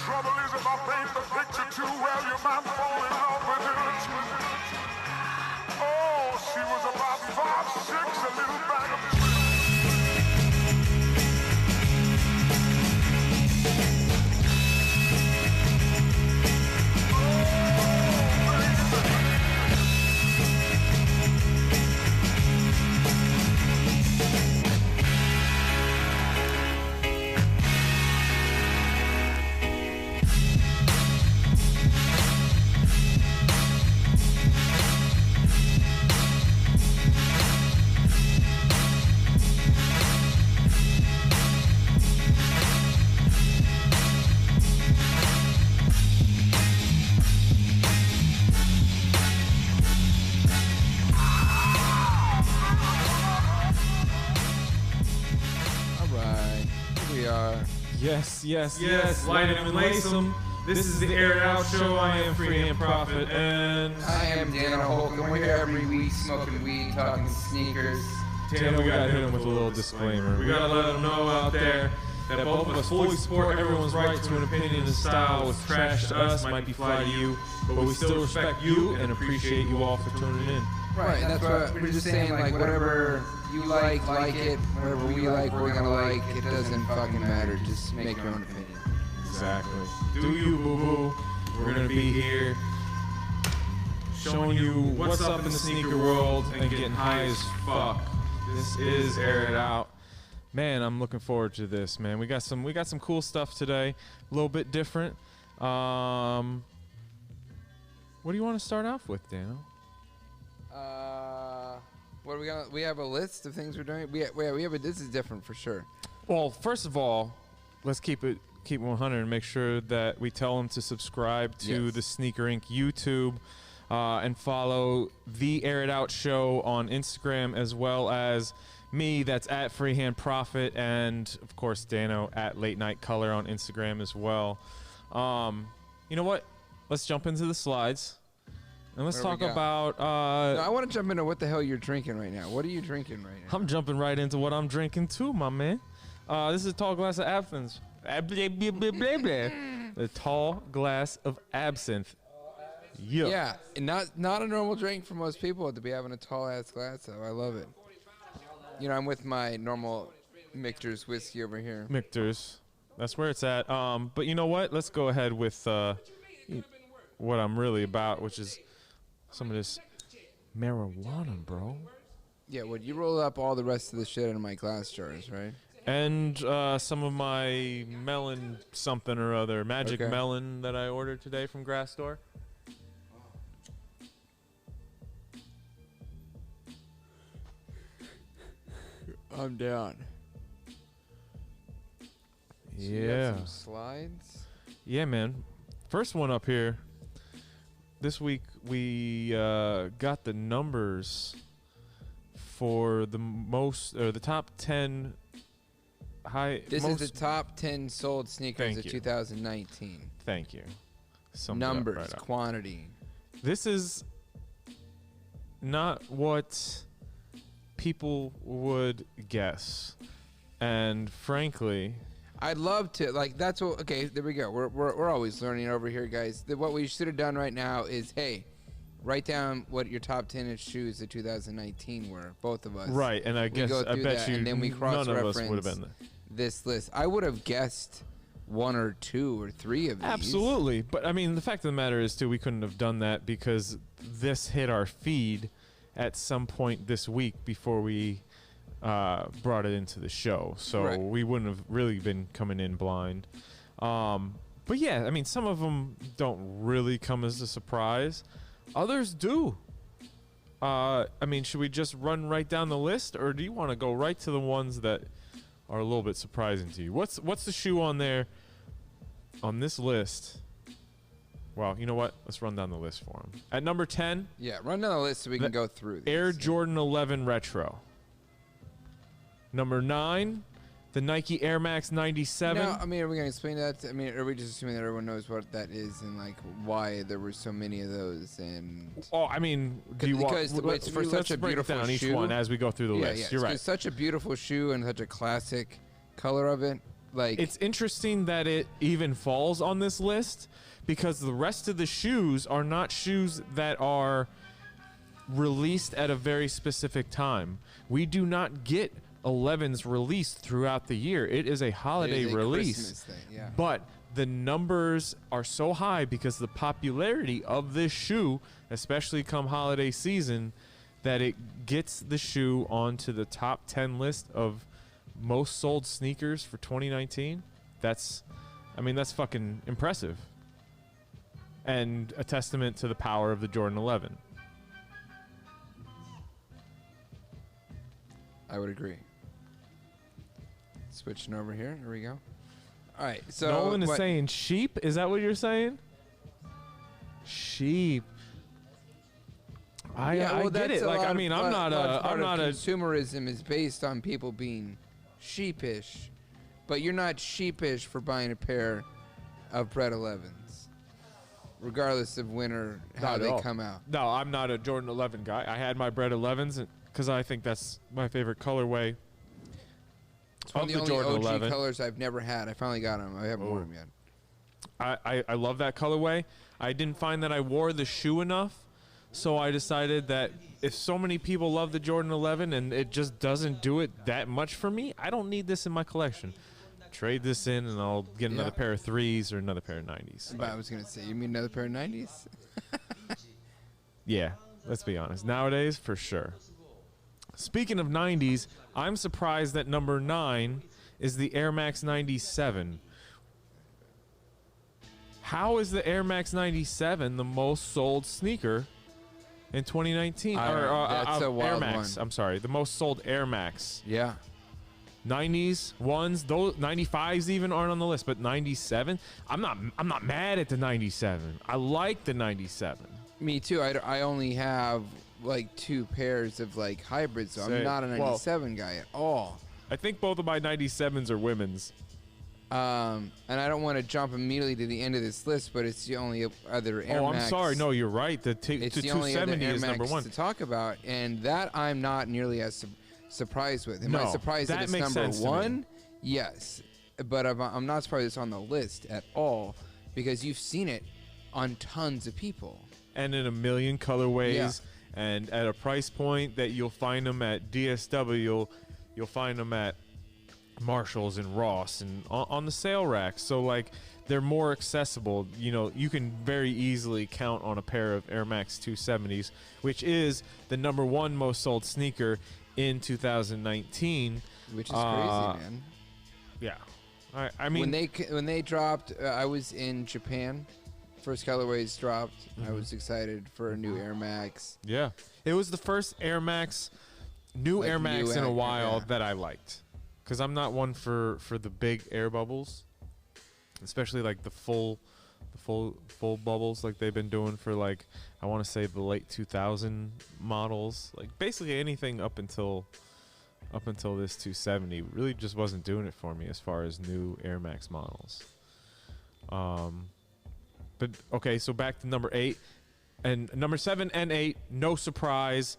trouble is if I paint the picture too well, you might fall in love with her too. Oh, she was about 5'6", a little bag of tricks. Yes, light 'em and lace 'em. This is the Air It Out Show. I am Freehand Prophet, and I am Dan Hulk, and we're here every week smoking weed, talking sneakers. Tanner, we gotta hit him with a little disclaimer. We gotta let them know out there that both of us fully support everyone's right to an opinion and style. What's trash to us might be fly to you, but we still respect you and appreciate you all for tuning in. Right, and that's what we're just saying, like, whatever you like it. Whatever we like, we're gonna like. It doesn't fucking matter. Just make your own opinion. Exactly. Do you, boo-boo. We're gonna be here showing you what's up in the sneaker world and getting high as fuck. This is Air It Out. Man, I'm looking forward to this, man. We got some cool stuff today. A little bit different. What do you want to start off with, Dano? What are we gonna? We have a list of things we're doing. We have a. This is different for sure. Well, first of all, let's keep 100 and make sure that we tell them to subscribe to the Sneaker Inc. YouTube and follow the Air It Out Show on Instagram, as well as me. That's at Freehand Prophet, and of course Dano at Late Night Color on Instagram as well. You know what? Let's jump into the slides. And let's talk about... No, I want to jump into what the hell you're drinking right now. What are you drinking right now? I'm jumping right into what I'm drinking too, my man. This is a tall glass of absinthe. The tall glass of absinthe. Yeah, and not a normal drink for most people to be having a tall-ass glass, though. I love it. You know, I'm with my normal Michter's whiskey over here. Michter's. That's where it's at. But you know what? Let's go ahead with what I'm really about, which is... some of this marijuana, bro. Yeah, well, you roll up all the rest of the shit into my glass jars, right? And some of my melon something or other, magic melon that I ordered today from Grass Store. I'm down. So you got some slides? Yeah, man. First one up here. This week we got the numbers for the top 10 high. This is the top 10 sold sneakers of 2019. Thank you. Numbers, quantity. This is not what people would guess, and frankly, I'd love to, like, that's what, okay, there we go. We're always learning over here, guys. What we should have done right now is, hey, write down what your top 10 shoes of 2019 were, both of us. Right, and I bet you and then we none of us would have been there. This list. I would have guessed one or two or three of these. Absolutely, but I mean, the fact of the matter is, too, we couldn't have done that because this hit our feed at some point this week before we brought it into the show, so we wouldn't have really been coming in blind. But yeah, I mean, some of them don't really come as a surprise. Others do. I mean, should we just run right down the list, or do you want to go right to the ones that are a little bit surprising to you? What's the shoe on there on this list? Well, you know what? Let's run down the list for them. At number 10. Yeah, run down the list so we can go through these. Air Jordan 11 Retro. Number 9, the Nike Air Max 97. No, I mean, are we going to explain that? I mean, are we just assuming that everyone knows what that is and, like, why there were so many of those? And I mean, do you want... It's for such a beautiful down shoe. Each one as we go through the list. Yeah, You're right. It's such a beautiful shoe and such a classic color of it. Like, it's interesting that it even falls on this list because the rest of the shoes are not shoes that are released at a very specific time. We do not get 11s released throughout the year. It is a holiday it is a release. Christmas thing, yeah. But the numbers are so high because the popularity of this shoe, especially come holiday season, that it gets the shoe onto the top 10 list of most sold sneakers for 2019. That's fucking impressive. And a testament to the power of the Jordan 11. I would agree. Switching over here. Here we go. All right. So Nolan is saying sheep. Is that what you're saying? Sheep. I get it. Like, I mean, I'm not a consumerism is based on people being sheepish, but you're not sheepish for buying a pair of Bread 11s, regardless of when or how they come out. No, I'm not a Jordan 11 guy. I had my Bread 11s because I think that's my favorite colorway. It's one of the only Jordan OG 11. colors I've never had. I finally got them. I haven't worn them yet. I love that colorway. I didn't find that I wore the shoe enough, so I decided that if so many people love the Jordan 11 and it just doesn't do it that much for me, I don't need this in my collection. Trade this in and I'll get another pair of 3s or another pair of 90s. But I was going to say, you mean another pair of 90s? Yeah, let's be honest. Nowadays, for sure. Speaking of 90s, I'm surprised that number 9 is the Air Max 97. How is the Air Max 97 the most sold sneaker in 2019? That's a wild Air Max. one. I'm sorry, the most sold Air Max. Yeah. 90s ones, those 95s even aren't on the list, but 97. I'm not mad at the 97. I like the 97. Me too. I only have like 2 pairs of like hybrids, so I'm not a 97 guy at all. I think both of my 97s are women's. And I don't want to jump immediately to the end of this list, but it's the only other Air Max. I'm sorry. No, you're right. The It's the only other 270 Air is Max number 1. to talk about, and that I'm not nearly as surprised with. Am I No, surprised that that it's makes number sense to me. 1? Yes, but I'm not surprised it's on the list at all because you've seen it on tons of people. And in a million colorways, and at a price point that you'll find them at DSW, you'll find them at Marshalls and Ross and on the sale racks. So like they're more accessible. You know, you can very easily count on a pair of Air Max 270s, which is the number 1 most sold sneaker in 2019, Which is crazy, man. Yeah, I mean, when they dropped, I was in Japan. First colorways dropped. I was excited for a new Air Max. yeah, it was the first Air Max, new Like Air Max in a while yeah. that I liked, because I'm not one for the big air bubbles, especially like the full bubbles like they've been doing for like I want to say the late 2000 models, like basically anything up until this 270 really just wasn't doing it for me as far as new Air Max models. But okay, so back to number 8 and number 7 and 8, no surprise.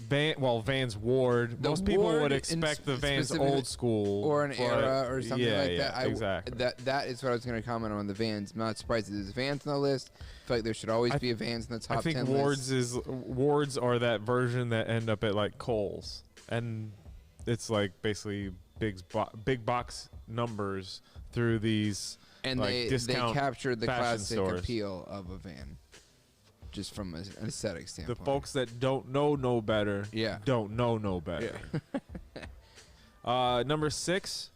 Vans Ward. Most people would expect the Vans old school or an era or something like that. Exactly. That is what I was going to comment on the Vans. I'm not surprised that there's Vans on the list. I feel like there should always be a Vans in the top 10 I list. think Wards are that version that end up at like Kohl's, and it's like basically big box numbers through these and like they discount captured the fashion classic stores. Appeal of a van, just from an aesthetic The standpoint. folks that don't know no better, don't know no better. Number 6,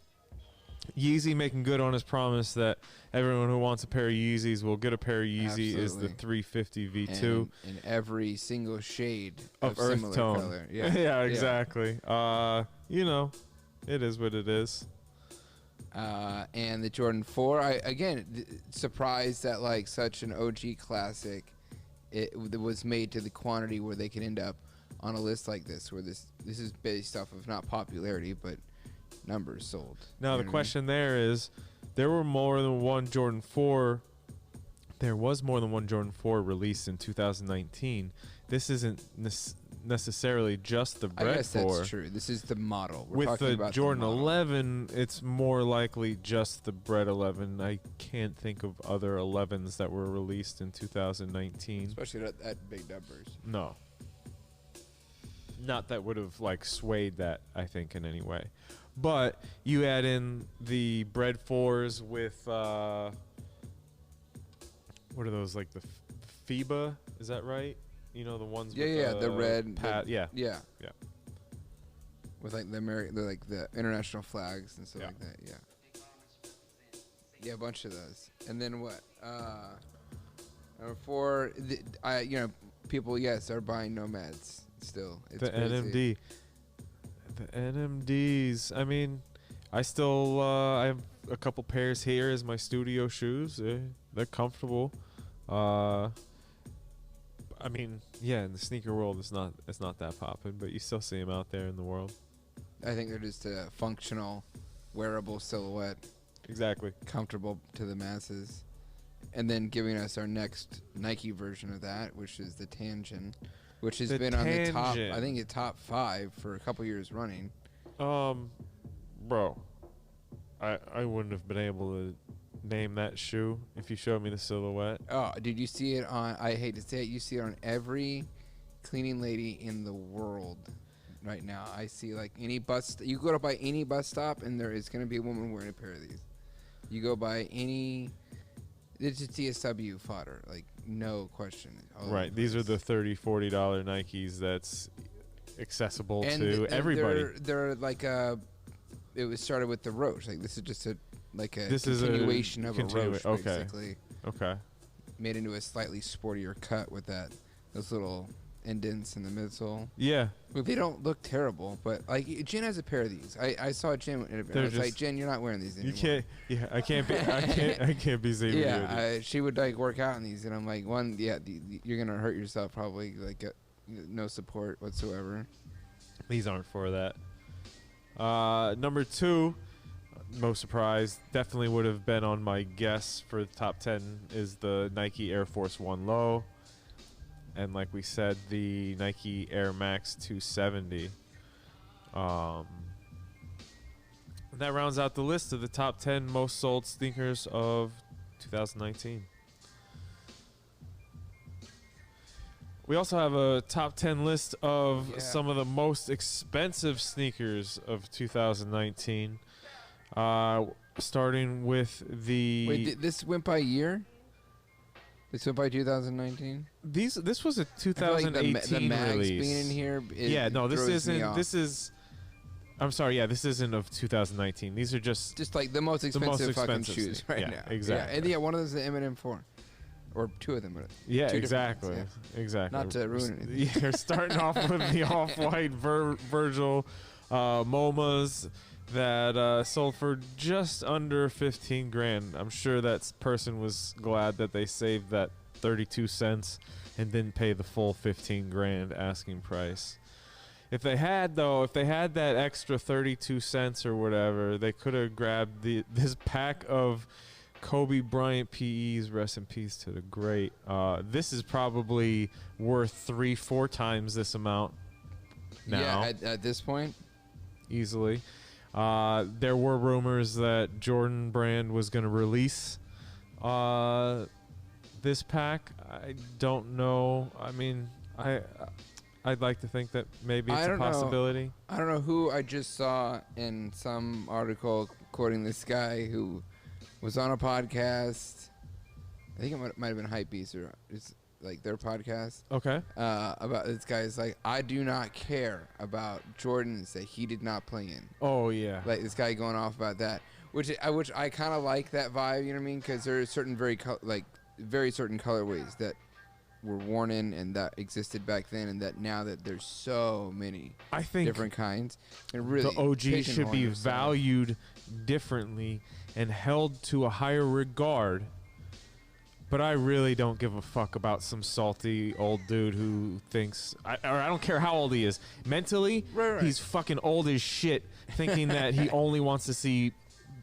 Yeezy making good on his promise that everyone who wants a pair of Yeezys will get a pair of Yeezy. Is the 350 V2 in every single shade of similar earth tone. color. Yeah, exactly. You know, it is what it is. And the Jordan 4, surprised that like such an OG classic, it was made to the quantity where they could end up on a list like this, where this is based off of not popularity but numbers sold. Now You the know what I question there is, there were more than one Jordan 4 there was more than one Jordan 4 released in 2019. This isn't necessarily just the I Bread guess 4. that's true. This is the model. We're With talking the about Jordan the model. 11, it's more likely just the Bread 11. I can't think of other 11s that were released in 2019. Especially at big numbers. No. Not that would have like swayed that, I think, in any way. But you add in the Bread 4s with what are those, like the FIBA? Is that right? You know, the ones with the red. yeah. Yeah. Yeah. With like the international flags and stuff Yeah. like that. Yeah. Yeah, a bunch of those. And then what? Number 4, people are buying Nomads still. It's The crazy. NMD. The NMDs. I mean, I still I have a couple pairs here as my studio shoes. They're comfortable. I mean, yeah, in the sneaker world, it's not that poppin', but you still see them out there in the world. I think they're just a functional, wearable silhouette, Exactly. comfortable to the masses. And then giving us our next Nike version of that, which is the Tangen, which has The been on the top, Tangen. I think, the top 5 for a couple years running. Bro, I wouldn't have been able to name that shoe if you showed me the silhouette. Oh, did you see it on, I hate to say it, you see it on every cleaning lady in the world right now. I see like any bus, you go to by any bus stop and there is going to be a woman wearing a pair of these. You go by any, it's just DSW fodder, like no question. Right. These are the $30, $40 Nikes that's accessible to and everybody. They're like it was started with the Roche. Like this is just a This is a continuation of a Roche, okay. basically. Okay. Made into a slightly sportier cut with those little indents in the midsole. Yeah. Well, they don't look terrible, but like Jen has a pair of these. I saw Jen and I was like, Jen, you're not wearing these anymore. You can't. Yeah, I can't be. I can't be seen. Yeah, she would like work out in these, and I'm like, you're gonna hurt yourself probably. Like, no support whatsoever. These aren't for that. Number 2, no surprise, definitely would have been on my guess for the top 10 is the Nike Air Force 1 Low. And like we said, the Nike Air Max 270. And that rounds out the list of the top 10 most sold sneakers of 2019. We also have a top 10 list of some of the most expensive sneakers of 2019. Starting with the... Wait, this went by year? This went by 2019? This was a I 2018 feel like the mags release. being in here, this throws me isn't. off. This is... I'm sorry, yeah, this isn't of 2019. These are just like the most expensive fucking expensive shoes sneakers. right Yeah, now. exactly. Yeah, and yeah, one of those is the M&M 4. Or 2 of them. Yeah, two different exactly. ones, Exactly. Not to ruin anything. You're starting off with the off-white Virgil MoMAs that sold for just under 15 grand. I'm sure that person was glad that they saved that 32 cents and didn't pay the full 15 grand asking price. If they had that extra 32 cents or whatever, they could have grabbed this pack of Kobe Bryant PEs, rest in peace to the great. This is probably worth 3-4 times this amount now. Yeah, at this point. Easily. There were rumors that Jordan Brand was going to release this pack. I don't know. I mean, I'd like to think that maybe it's a possibility. I don't know who I just saw in some article quoting this guy who was on a podcast. I think it might have been Hypebeast or it's like their podcast. Okay. About this guy's like, I do not care about Jordans that he did not play in. Oh yeah. Like this guy going off about that, which I kind of like that vibe. You know what I mean? Because there are certain very certain colorways that were worn in and that existed back then, and that now that there's so many different kinds, and really the OG should be yourself. valued differently and held to a higher regard. But I really don't give a fuck about some salty old dude who thinks, I don't care how old he is. Mentally, Right. he's fucking old as shit, thinking that he only wants to see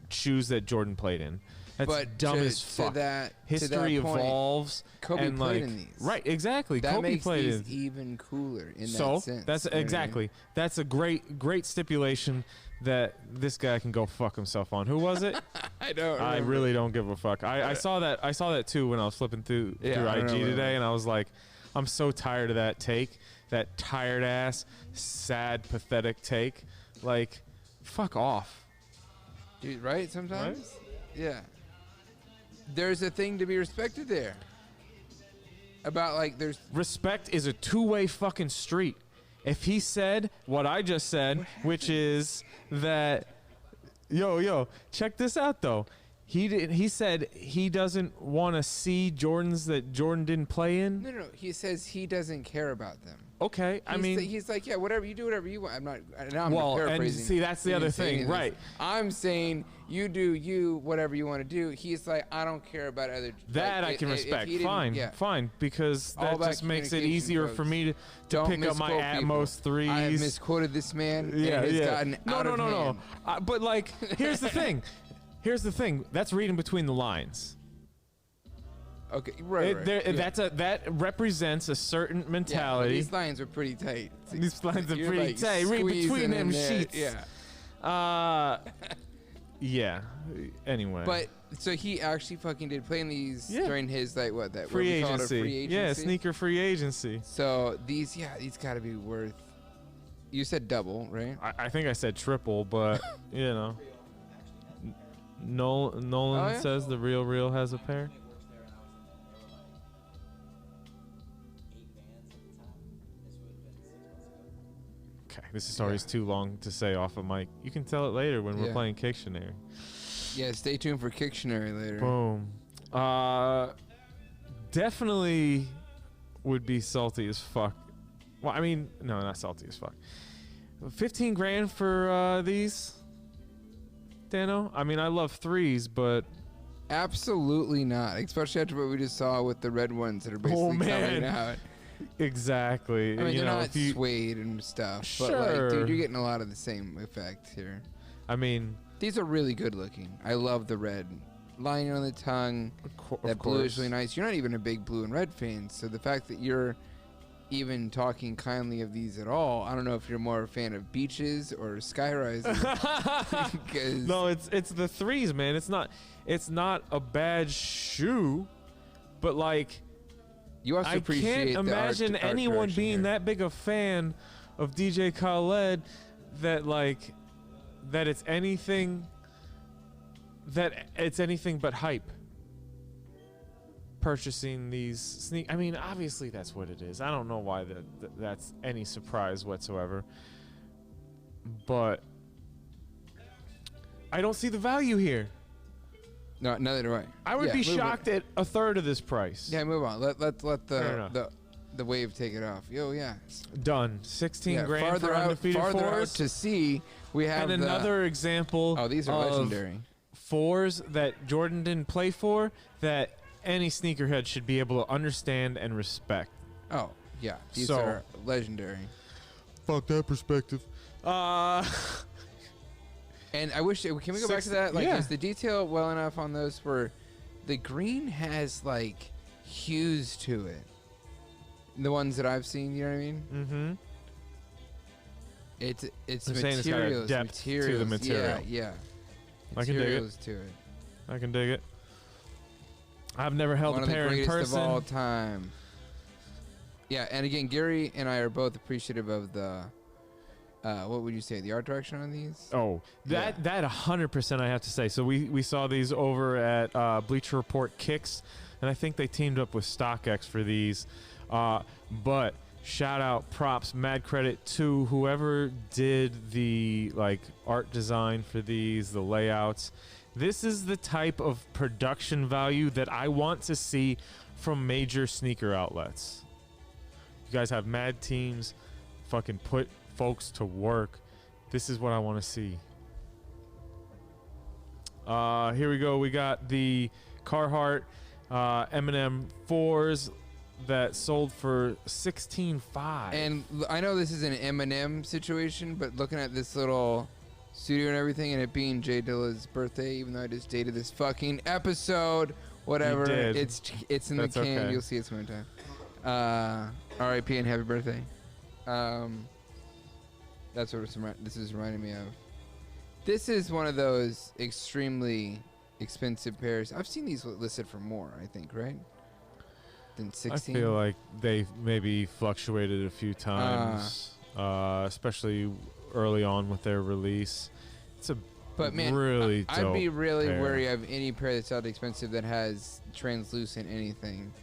shoes that Jordan played in. That's But dumb to- as to fuck. that- to History that point, evolves. Kobe and played like, in these. Right, exactly. That Kobe makes played these in. even cooler in So that sense. that's you know what I mean? exactly. That's a great stipulation that this guy can go fuck himself on. Who was it? I don't. I remember. really don't give a fuck. I saw that too when I was flipping through Yeah, I don't IG know what it today, was. and I was like, I'm so tired of that take, that tired ass, sad, pathetic take. Like, fuck off. Dude, right? Sometimes. Yeah. There's a thing to be respected there. About like there's Respect is a two-way fucking street. If he said what I just said, which is that, yo, check this out though. He said he doesn't want to see Jordans that Jordan didn't play in. no. He says he doesn't care about them. Okay, I mean, he's like, yeah, whatever you do, whatever you want. I'm not. Now I'm well, and paraphrasing. see, that's the He other didn't say any thing, of this. right? I'm saying you do you, whatever you want to do. He's like, I don't care about other. that like, I can if respect. he didn't- Fine, yeah. fine, because All that about just makes it communication, easier for folks. me to Don't pick up my misquote people. Atmos threes. I have misquoted this man. Yeah, and it's yeah. gotten out of hand. But like, here's the thing. Here's the thing. That's reading between the lines. Okay, right. Yeah. That represents a certain Yeah, mentality. these lines are pretty tight. These lines are You're, pretty like, tight. Read between squeezing them in there. sheets. Yeah. Yeah. Anyway. But so he actually fucking did play in these Yeah. during his like what that free what we call it, a agency. free agency. Yeah, sneaker free agency. So these got to be worth. You said double, right? I think I said triple, but you know. Nolan Oh, yeah? says the real has a pair. Okay, this story's too long to say off of mic. You can tell it later when we're Yeah. playing Kicktionary. Yeah. Stay tuned for Kicktionary later. Boom. Definitely would be salty as fuck. Well, I mean, no, not salty as fuck. 15 grand for these, Dano? I mean, I love threes, but Absolutely not. Especially after what we just saw with the red ones that are basically man. coming out. exactly. I mean, you they're know, not if you, suede and stuff, but like, Sure. dude, you're getting a lot of the same effect here. I mean, These are really good looking. I love the red lining on the tongue. of That blue is course. really nice. You're not even a big blue and red fan, so the fact that you're even talking kindly of these at all, I don't know if you're more a fan of beaches or skyrises. 'Cause- No, it's the threes, man. It's not a bad shoe, but like you also I appreciate can't the imagine art anyone direction being here. that big a fan of DJ Khaled that it's anything but hype. Purchasing these I mean, obviously that's what it is. I don't know why that's any surprise whatsoever. But I don't see the value here. No, neither do I. I would Yeah, be move it. shocked at a third of this price. Yeah, move on. Let Fair enough. the wave take it off. Yo, yeah. Done. 16 Yeah, grand for undefeated farther out fours. to see, we have And another example Oh, these are of legendary. fours that Jordan didn't play for that any sneakerhead should be able to understand and respect. Oh, yeah. These So- are legendary. Fuck that perspective. And I wish, can we go back to that? Like, yeah. is the detail well enough on those where the green has, like, hues to it? The ones that I've seen, you know what I mean? Mm-hmm. It's They're saying it's got a materials. depth to the materials. material. Yeah. I can dig it. Materials to it. I can dig it. I've never held One a of the pair in greatest person. of all time. Yeah, and again, Gary and I are both appreciative of the, what would you say, the art direction on these? Oh, that Yeah. 100% I have to say. So we saw these over at Bleacher Report Kicks, and I think they teamed up with StockX for these. But shout out, props, mad credit to whoever did the art design for these, the layouts. This is the type of production value that I want to see from major sneaker outlets. You guys have mad teams, fucking put folks to work. This is what I want to see. Here we go. We got the Carhartt M&M 4s that sold for $16,500. And I know this is an M&M situation, but looking at this little studio and everything, and it being Jay Dilla's birthday, even though I just dated this fucking episode. Whatever. did. It's in That's the can. okay. You'll see it sometime. R.I.P. and happy birthday. That's what this is reminding me of. This is one of those extremely expensive pairs. I've seen these listed for more, I think, right? Than 16. I feel like they maybe fluctuated a few times, especially early on with their release. It's a But man, really I'd be dope really pair. wary of any pair that's out expensive that has translucent anything.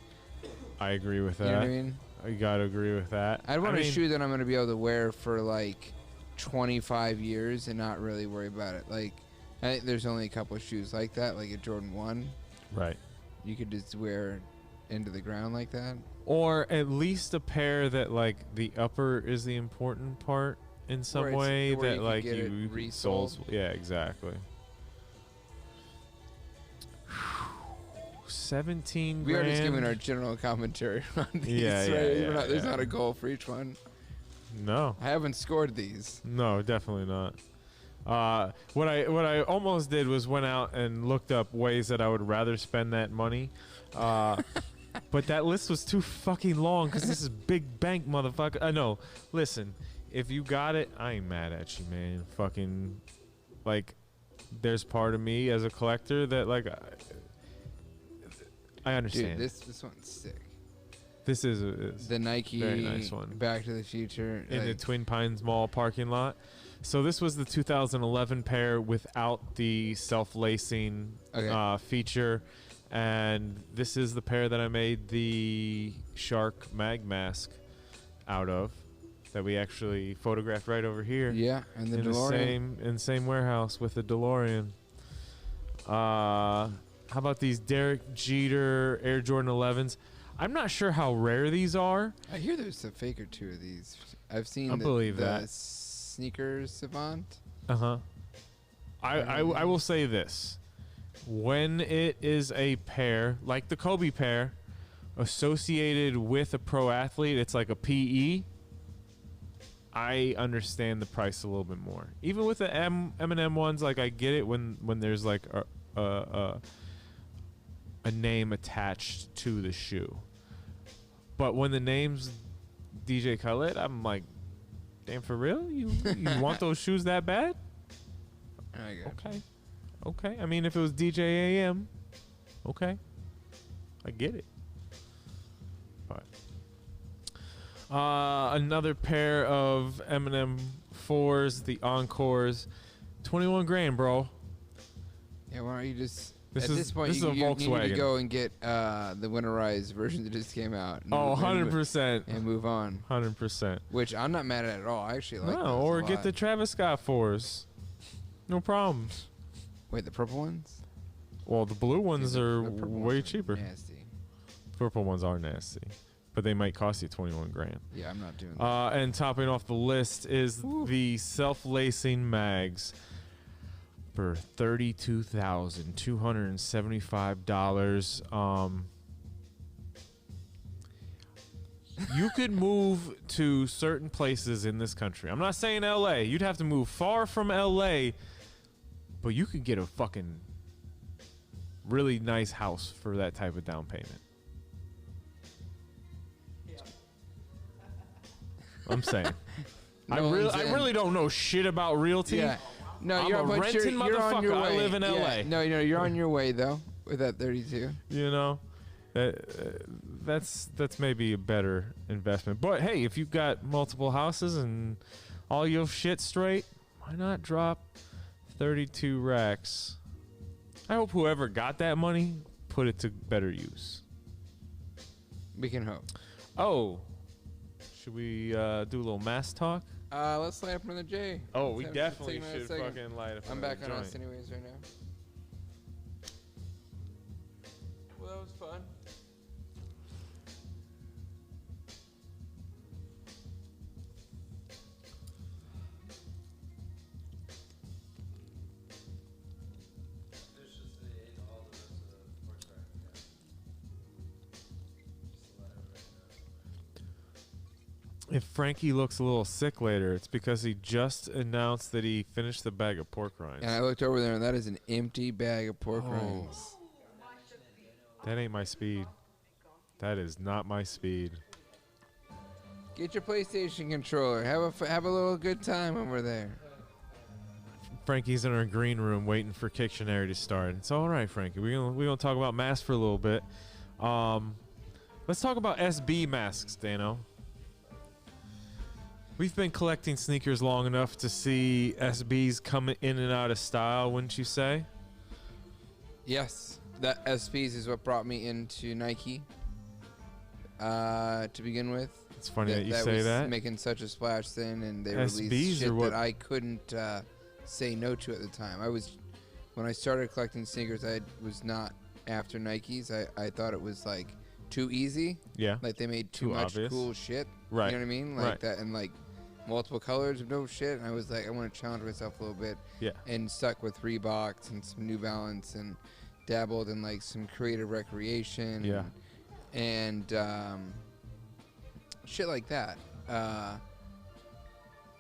I agree with that. You know what I mean? I gotta agree with that. I'd want I a mean, shoe that I'm going to be able to wear for like 25 years and not really worry about it. Like, I think there's only a couple of shoes like that, like a Jordan 1. Right. You could just wear into the ground like that. Or at least a pair that like the upper is the important part in some Where it's- way where that you could like get it you resold. Yeah, exactly. 17 We are just giving grand. our general commentary on these. Yeah, yeah, right? yeah, There's yeah. not a goal for each one. No. I haven't scored these. No, definitely not. What I almost did was went out and looked up ways that I would rather spend that money. But that list was too fucking long because this is big bank, motherfucker. I know. Listen, if you got it, I ain't mad at you, man. Fucking, like, there's part of me as a collector that, like, I understand. Dude, this one's sick. This is The Nike very nice one. Back to the Future. In the like, Twin Pines Mall parking lot. So this was the 2011 pair without the self-lacing Okay. feature, and this is the pair that I made the shark mag mask out of, that we actually photographed right over here. yeah, and the in DeLorean. the same warehouse with the DeLorean. How about these Derek Jeter Air Jordan 11s? I'm not sure how rare these are. I hear there's a fake or two of these. I've seen I believe the that. sneakers savant. Uh-huh. I will say this. When it is a pair, like the Kobe pair, associated with a pro athlete, it's like a PE, I understand the price a little bit more. Even with the M&M ones, like I get it when there's like a name attached to the shoe. But when the name's DJ Khaled, I'm like, damn, for real? You want those shoes that bad? Okay. I mean, if it was DJ AM, okay. I get it. But another pair of M&M 4s, the Encores, 21 grand, bro. Yeah, why don't you just... This At is- this point, this is you a need to Volkswagen. go and get the winterized version that just came out. And Oh, move- 100%. And move on. 100%. Which I'm not mad at all. I actually like No, those or a get lot. the Travis Scott 4s. No problems. Wait, the purple ones? Well, the blue ones Dude, are the purple way ones are cheaper. Nasty. Purple ones are nasty, but they might cost you 21 grand. Yeah, I'm not doing that. And topping off the list is Woo. the self-lacing mags for $32,275. You could move to certain places in this country. I'm not saying LA. You'd have to move far from LA, but you could get a fucking really nice house for that type of down payment. I'm saying. I one's in. really don't know shit about realty. Yeah. No, I'm you're, a but renting you're on your motherfucker. I way. live in Yeah. LA. No, you're on your way though with that 32. You know, that's maybe a better investment. But hey, if you've got multiple houses and all your shit straight, why not drop 32 racks? I hope whoever got that money put it to better use. We can hope. Oh, should we do a little mass talk? Let's light up another J. Oh, we Let's definitely take another should second. fucking light up. I'm another back on joint. us anyways right now. Well, that was fun. If Frankie looks a little sick later, it's because he just announced that he finished the bag of pork rinds. And I looked over there, and that is an empty bag of pork rinds. That ain't my speed. That is not my speed. Get your PlayStation controller. Have a little good time over there. Frankie's in our green room waiting for Kicktionary to start. It's all right, Frankie. We're gonna talk about masks for a little bit. Let's talk about SB masks, Dano. We've been collecting sneakers long enough to see SBs come in and out of style, wouldn't you say? Yes, that SBs is what brought me into Nike. To begin with. It's funny that you say that. Making such a splash then, and they SBs released shit what that I couldn't say no to at the time. When I started collecting sneakers, I was not after Nikes. I thought it was like too easy. Yeah. Like they made too much obvious. cool shit. Right. You know what I mean? Like right. that, and like multiple colors of no shit. And I was like, I want to challenge myself a little bit. Yeah. And stuck with Reeboks and some New Balance and dabbled in like some creative recreation. Yeah. And shit like that.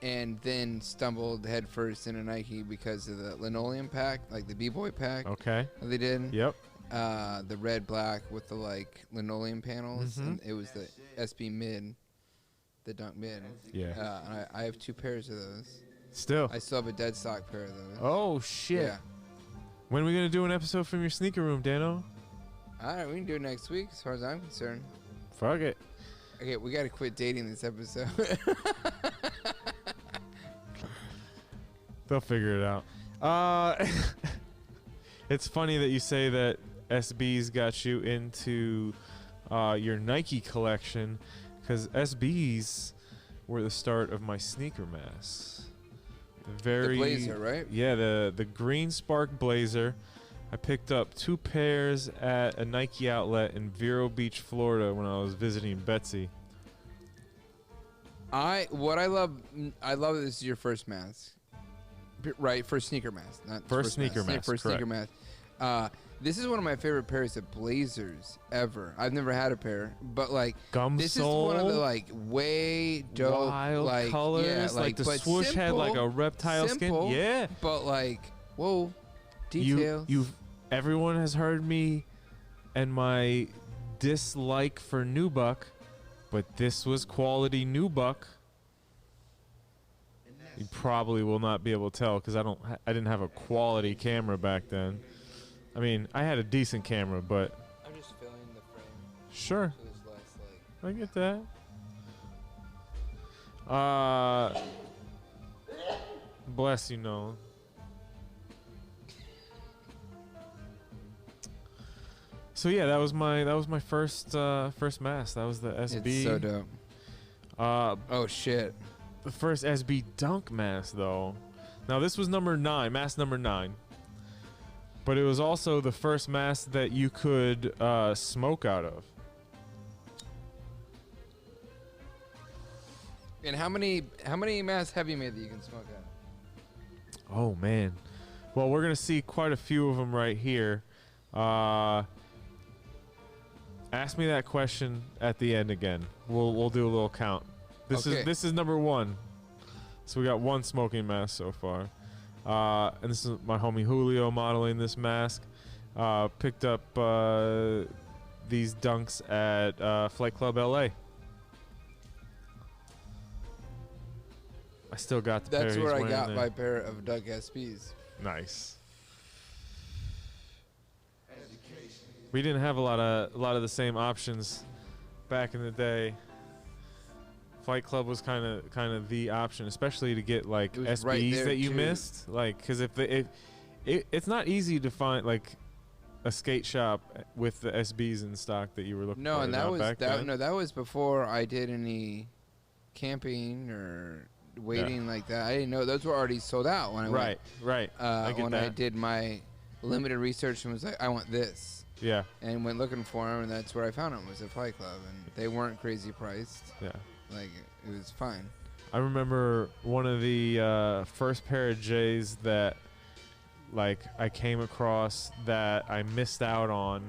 And then stumbled headfirst into Nike because of the linoleum pack, like the B-Boy pack. Okay. That they did. Yep. The red black with the like linoleum panels, Mhm. and it was the SB Mid, the Dunk Mid. Yeah. And I have 2 pairs of those. Still. I still have a dead stock pair of those. Oh shit. Yeah. When are we gonna do an episode from your sneaker room, Dano? All right, we can do it next week, as far as I'm concerned. Fuck it. Okay, we got to quit dating this episode. They'll figure it out. It's funny that you say that SBs got you into your Nike collection, because SBs were the start of my sneaker masks. The Blazer, right? Yeah, the green Spark Blazer. I picked up 2 pairs at a Nike outlet in Vero Beach, Florida, when I was visiting Betsy. I love that this is your first mask, right? First sneaker mask, not First sneaker mask, First sneaker mask. This is one of my favorite pairs of Blazers ever. I've never had a pair, but like Gum this sole, is one of the like way dope, wild like colors, yeah, like the but swoosh had like a simple, reptile simple, skin. Yeah, but like whoa, details. Everyone has heard me and my dislike for Nubuck, but this was quality Nubuck. You probably will not be able to tell because I didn't have a quality camera back then. I mean, I had a decent camera, but I'm just filling the frame. sure, So there's less, like, I get that. Bless you, Nolan. So yeah, that was my first mask. That was the SB. It's so dope. Oh shit. The first SB Dunk mask, though. Now this was mask number 9. But it was also the first mask that you could smoke out of. And how many masks have you made that you can smoke out? Oh man. Well, we're gonna see quite a few of them right here. Ask me that question at the end again. We'll do a little count. This is number 1. So we got 1 smoking mask so far. And this is my homie Julio modeling this mask. Picked up these dunks at Flight Club LA. I still got the pair That's he's where I wearing got there. my pair of Dunk SBs. Nice. We didn't have a lot of the same options back in the day. Flight Club was kind of the option, especially to get like SBs right there, that you too. missed. Like, because it's not easy to find like a skate shop with the SBs in stock that you were looking for. No, and that was back then. that was before I did any camping or waiting like that. I didn't know those were already sold out when I went. Right. I get when that. I did my limited research and was like, I want this. Yeah. And went looking for them, and that's where I found them, was at Flight Club, and they weren't crazy priced. Yeah. Like, it was fine. I remember one of the first pair of J's that like I came across that I missed out on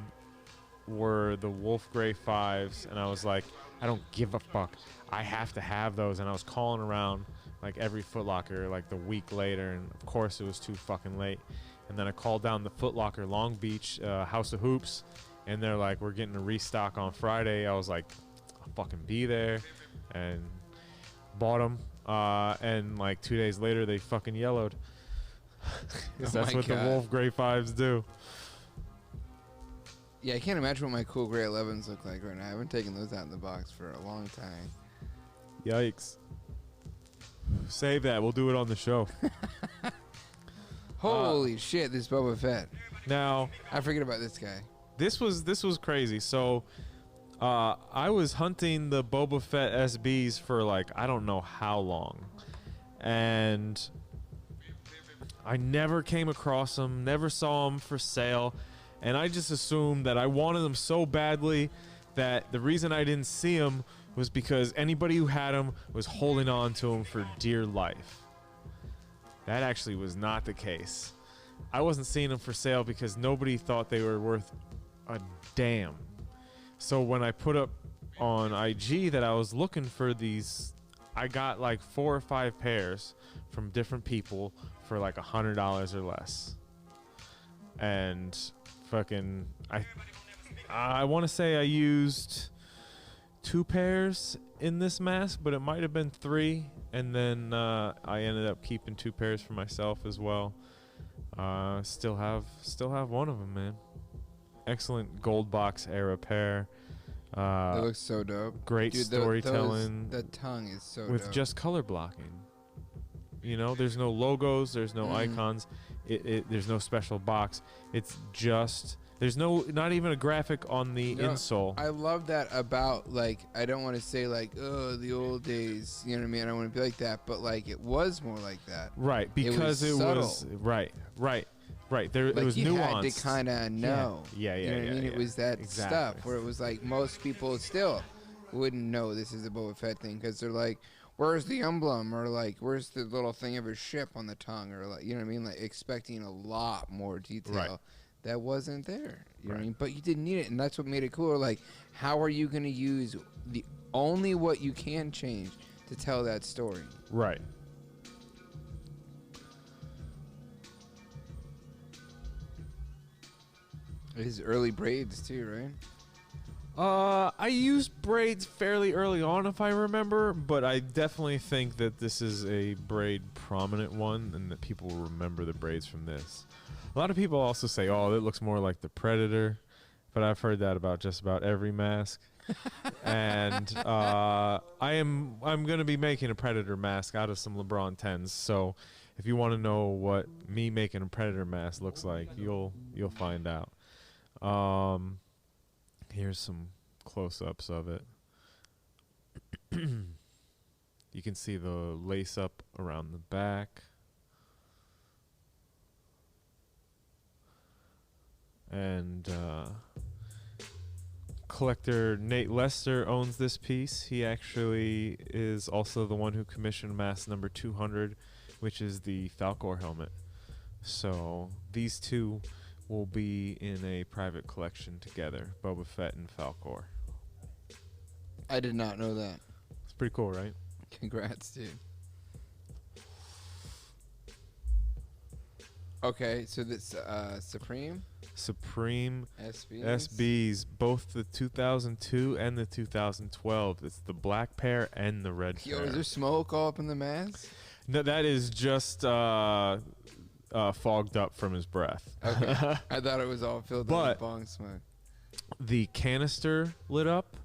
were the Wolf Gray 5s, and I was like, I don't give a fuck. I have to have those. And I was calling around like every Foot Locker like the week later, and of course it was too fucking late. And then I called down the Foot Locker Long Beach House of Hoops, and they're like, we're getting a restock on Friday. I was like, I'll fucking be there, and bought them. And like 2 days later, they fucking yellowed. 'Cause that's what the Wolf Gray 5s do. Yeah, I can't imagine what my cool gray 11s look like right now. I haven't taken those out in the box for a long time. Yikes. Save that. We'll do it on the show. Holy shit, this Boba Fett. Now, I forget about this guy. this was crazy. So, I was hunting the Boba Fett SBs for like I don't know how long, and I never came across them. Never saw them for sale. And I just assumed that I wanted them so badly that the reason I didn't see them was because anybody who had them was holding on to them for dear life. That actually was not the case. I wasn't seeing them for sale because nobody thought they were worth a damn. So when I put up on IG that I was looking for these, I got like 4 or 5 pairs from different people for like $100 or less. And fucking I want to say I used 2 pairs in this mask, but it might have been 3, and then I ended up keeping 2 pairs for myself as well. Still have one of them, man. Excellent gold box era pair. That looks so dope. Great storytelling. The tongue is so with dope. just color blocking. You know, there's no logos, there's no icons, there's no special box. It's just there's not even a graphic on the insole. I love that about, like, I don't want to say like, oh, the old days, you know what I mean? I don't want to be like that, but like it was more like that. Right, because it was right. There like it was you nuanced. had to kind of know. Yeah. You know what I mean? It was that stuff where it was like most people still wouldn't know this is a Boba Fett thing because they're like, where's the emblem, or like, where's the little thing of his ship on the tongue, or like, you know what I mean? Like expecting a lot more detail that wasn't there. You know what I mean? But you didn't need it, and that's what made it cooler. Like, how are you going to use the only what you can change to tell that story? Right. His early braids too, right? I used braids fairly early on, if I remember, but I definitely think that this is a braid prominent one, and that people will remember the braids from this. A lot of people also say, "Oh, it looks more like the Predator," but I've heard that about just about every mask. And I'm gonna be making a Predator mask out of some LeBron 10s. So if you want to know what me making a Predator mask looks like, you'll find out. Here's some close-ups of it. You can see the lace up around the back. And collector Nate Lester owns this piece. He actually is also the one who commissioned mask number 200, which is the Falcor helmet. So these two will be in a private collection together, Boba Fett and Falcor. I did not know that. It's pretty cool, right? Congrats, dude. Okay, so this Supreme SBs, both the 2002 and the 2012. It's the black pair and the red pair. Yo, is there smoke all up in the mask? No, that is just fogged up from his breath. Okay, I thought it was all filled up with bong smoke. The canister lit up,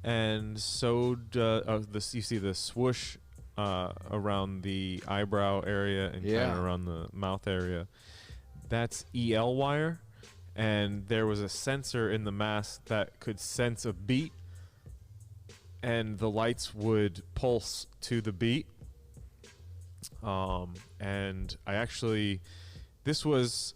and so you see the swoosh around the eyebrow area and kind of around the mouth area. That's EL wire, and there was a sensor in the mask that could sense a beat, and the lights would pulse to the beat. And I actually, this was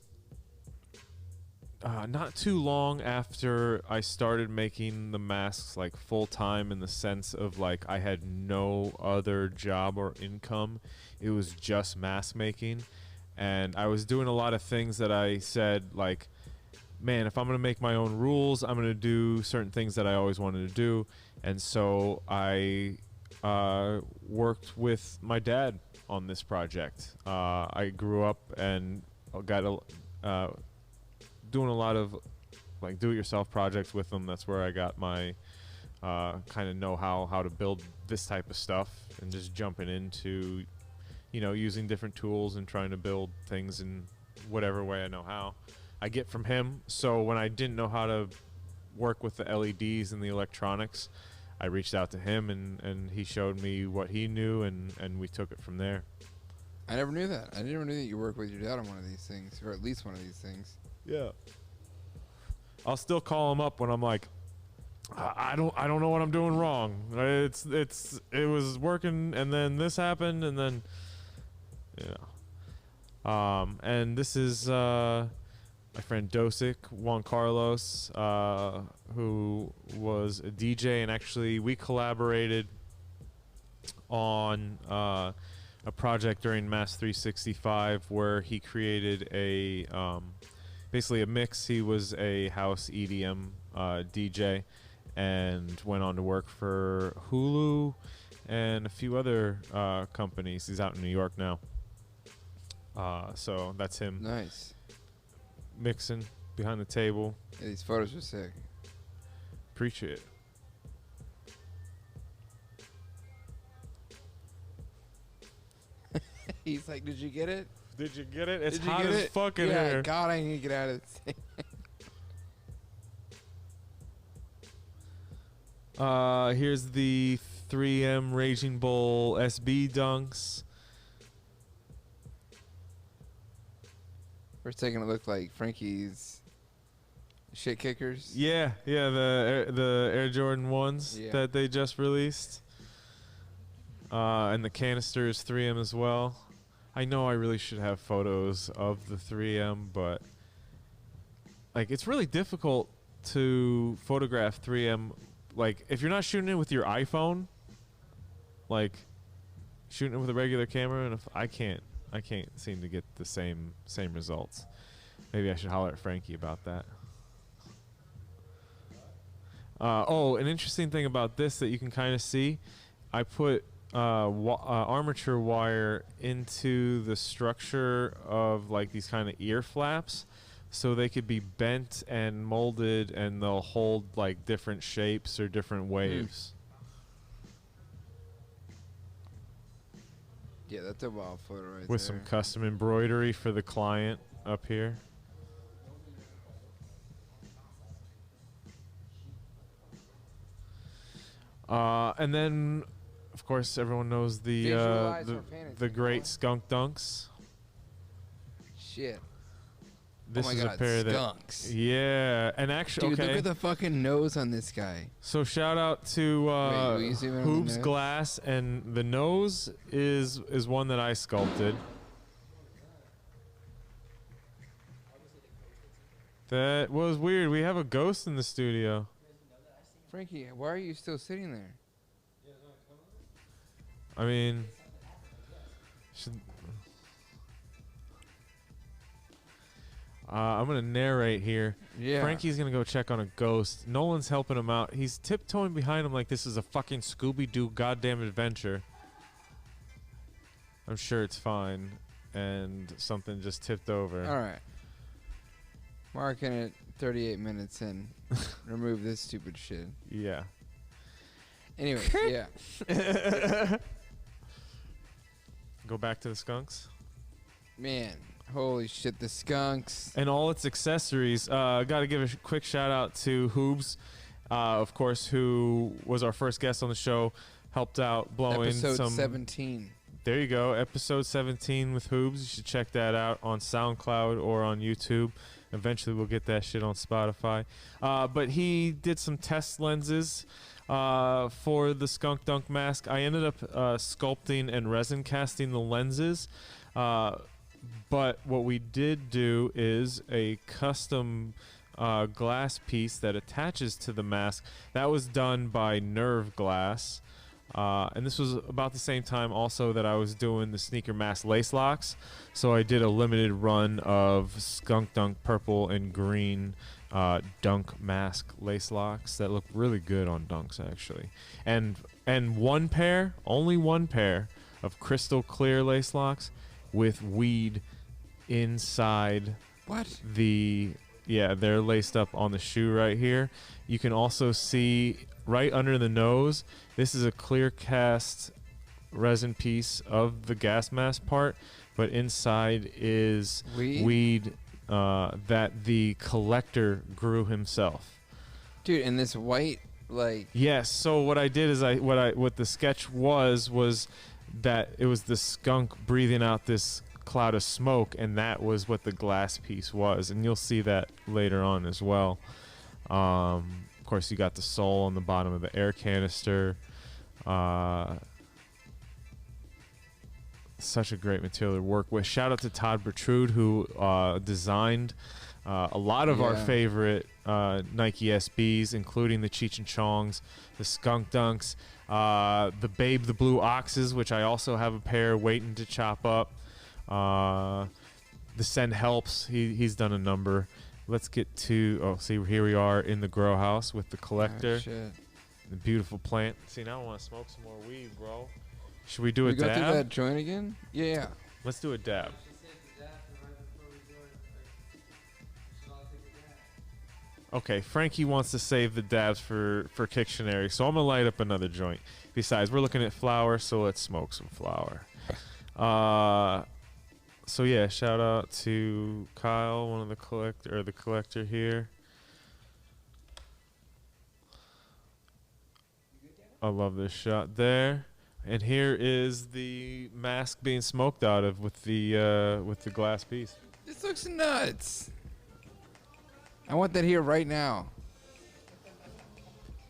not too long after I started making the masks like full time, in the sense of like I had no other job or income. It was just mask making, and I was doing a lot of things that I said like man, if I'm going to make my own rules, I'm going to do certain things that I always wanted to do. And so I worked with my dad on this project. I grew up and got doing a lot of like do-it-yourself projects with him. That's where I got my kind of know-how how to build this type of stuff, and just jumping into, using different tools and trying to build things in whatever way I know how. I get from him. So when I didn't know how to work with the LEDs and the electronics, I reached out to him, and he showed me what he knew, and we took it from there. I never knew that. I never knew that you worked with your dad on one of these things, or at least one of these things. Yeah. I'll still call him up when I'm like, I don't know what I'm doing wrong. It was working, and then this happened, and then, and this is my friend Dosic, Juan Carlos, who was a DJ, and actually we collaborated on a project during Mass 365 where he created basically a mix. He was a house EDM DJ and went on to work for Hulu and a few other companies. He's out in New York now. So that's him. Nice. Mixing behind the table. Yeah, these photos are sick. Appreciate it. He's like, did you get it? Did you get it? It's Did you hot get as it? fucking yeah, here. God, I need to get out of this thing. Here's the 3M Raging Bull SB dunks. For a second, it looked like Frankie's shit kickers. Yeah, the Air Jordan 1s that they just released. And the canister is 3M as well. I know I really should have photos of the 3M, but like it's really difficult to photograph 3M. Like if you're not shooting it with your iPhone, like shooting it with a regular camera, and if I can't seem to get the same results. Maybe I should holler at Frankie about that. An interesting thing about this that you can kind of see, I put armature wire into the structure of like these kind of ear flaps, so they could be bent and molded, and they'll hold like different shapes or different waves. Yeah, that's a wild photo right there. With some custom embroidery for the client up here. And then, of course, everyone knows the great skunk dunks. Shit. This oh my is God, a pair skunks. Yeah, and actually, Dude, look at the fucking nose on this guy. So shout out to Hoobs Glass, and the nose is one that I sculpted. That was weird. We have a ghost in the studio. Frankie, why are you still sitting there? I mean, I'm going to narrate here. Yeah. Frankie's going to go check on a ghost. Nolan's helping him out. He's tiptoeing behind him like this is a fucking Scooby-Doo goddamn adventure. I'm sure it's fine. And something just tipped over. All right. Marking it 38 minutes in. Remove this stupid shit. Yeah. Anyway, yeah. Go back to the skunks. Man, holy shit, the skunks. And all its accessories. Got to give a quick shout out to Hoobs, of course, who was our first guest on the show. Helped out blowing Episode 17. There you go. Episode 17 with Hoobs. You should check that out on SoundCloud or on YouTube. Eventually we'll get that shit on Spotify. But he did some test lenses for the Skunk Dunk mask. I ended up sculpting and resin casting the lenses. But what we did do is a custom glass piece that attaches to the mask. That was done by Nerve Glass. And this was about the same time also that I was doing the sneaker mask lace locks. So I did a limited run of skunk dunk purple and green dunk mask lace locks that look really good on dunks actually. And only one pair of crystal clear lace locks with weed inside. What? Yeah, they're laced up on the shoe right here. You can also see right under the nose, this is a clear cast resin piece of the gas mask part, but inside is weed that the collector grew himself. Dude, and this white, like... Yes, so what I did is what the sketch was that it was the skunk breathing out this cloud of smoke, and that was what the glass piece was, and you'll see that later on as well. Of course, you got the sole on the bottom of the air canister. Such a great material to work with. Shout out to Todd Bertrude, who designed a lot of our favorite Nike SBs, including the Cheech and Chongs, the Skunk Dunks, the Babe the Blue Oxes, which I also have a pair waiting to chop up. The Send Helps, he's done a number. Let's get to, see, here we are in the grow house with the collector. Oh, shit. The beautiful plant. See, now I want to smoke some more weed, bro. Should we do a We go through dab? that joint again? Yeah. Let's do a dab. Okay, Frankie wants to save the dabs for Kicktionary, so I'm going to light up another joint. Besides, we're looking at flower, so let's smoke some flower. So yeah, shout out to Kyle, one of the collector here. I love this shot there. And here is the mask being smoked out of with the glass piece. This looks nuts. I want that here right now.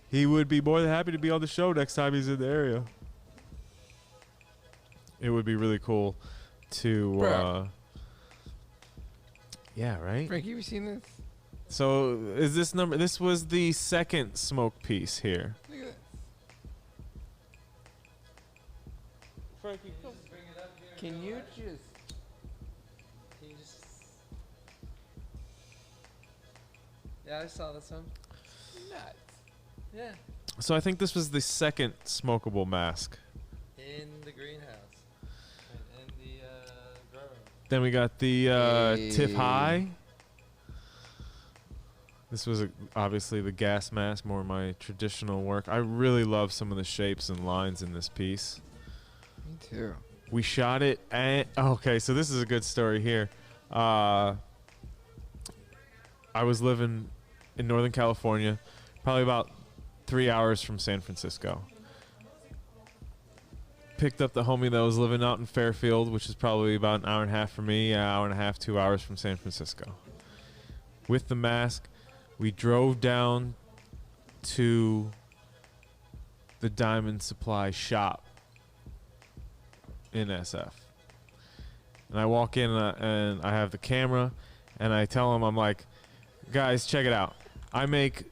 He would be more than happy to be on the show next time he's in the area. It would be really cool to yeah, right? Frankie, have you seen this? So is this number, this was the second smoke piece here. Look at that. Frankie, come. Can you just... Yeah, I saw this one. Nuts. Yeah. So I think this was the second smokable mask. In the greenhouse. And in the grow room. Then we got the Tiff High. This was obviously the gas mask, more my traditional work. I really love some of the shapes and lines in this piece. Me too. We shot it at... Okay, so this is a good story here. I was living in Northern California, probably about 3 hours from San Francisco. Picked up the homie that was living out in Fairfield, which is probably about an hour and a half from me, an hour and a half, 2 hours from San Francisco. With the mask, we drove down to the Diamond Supply shop in SF. And I walk in and I have the camera, and I tell him, I'm like, guys, check it out. I make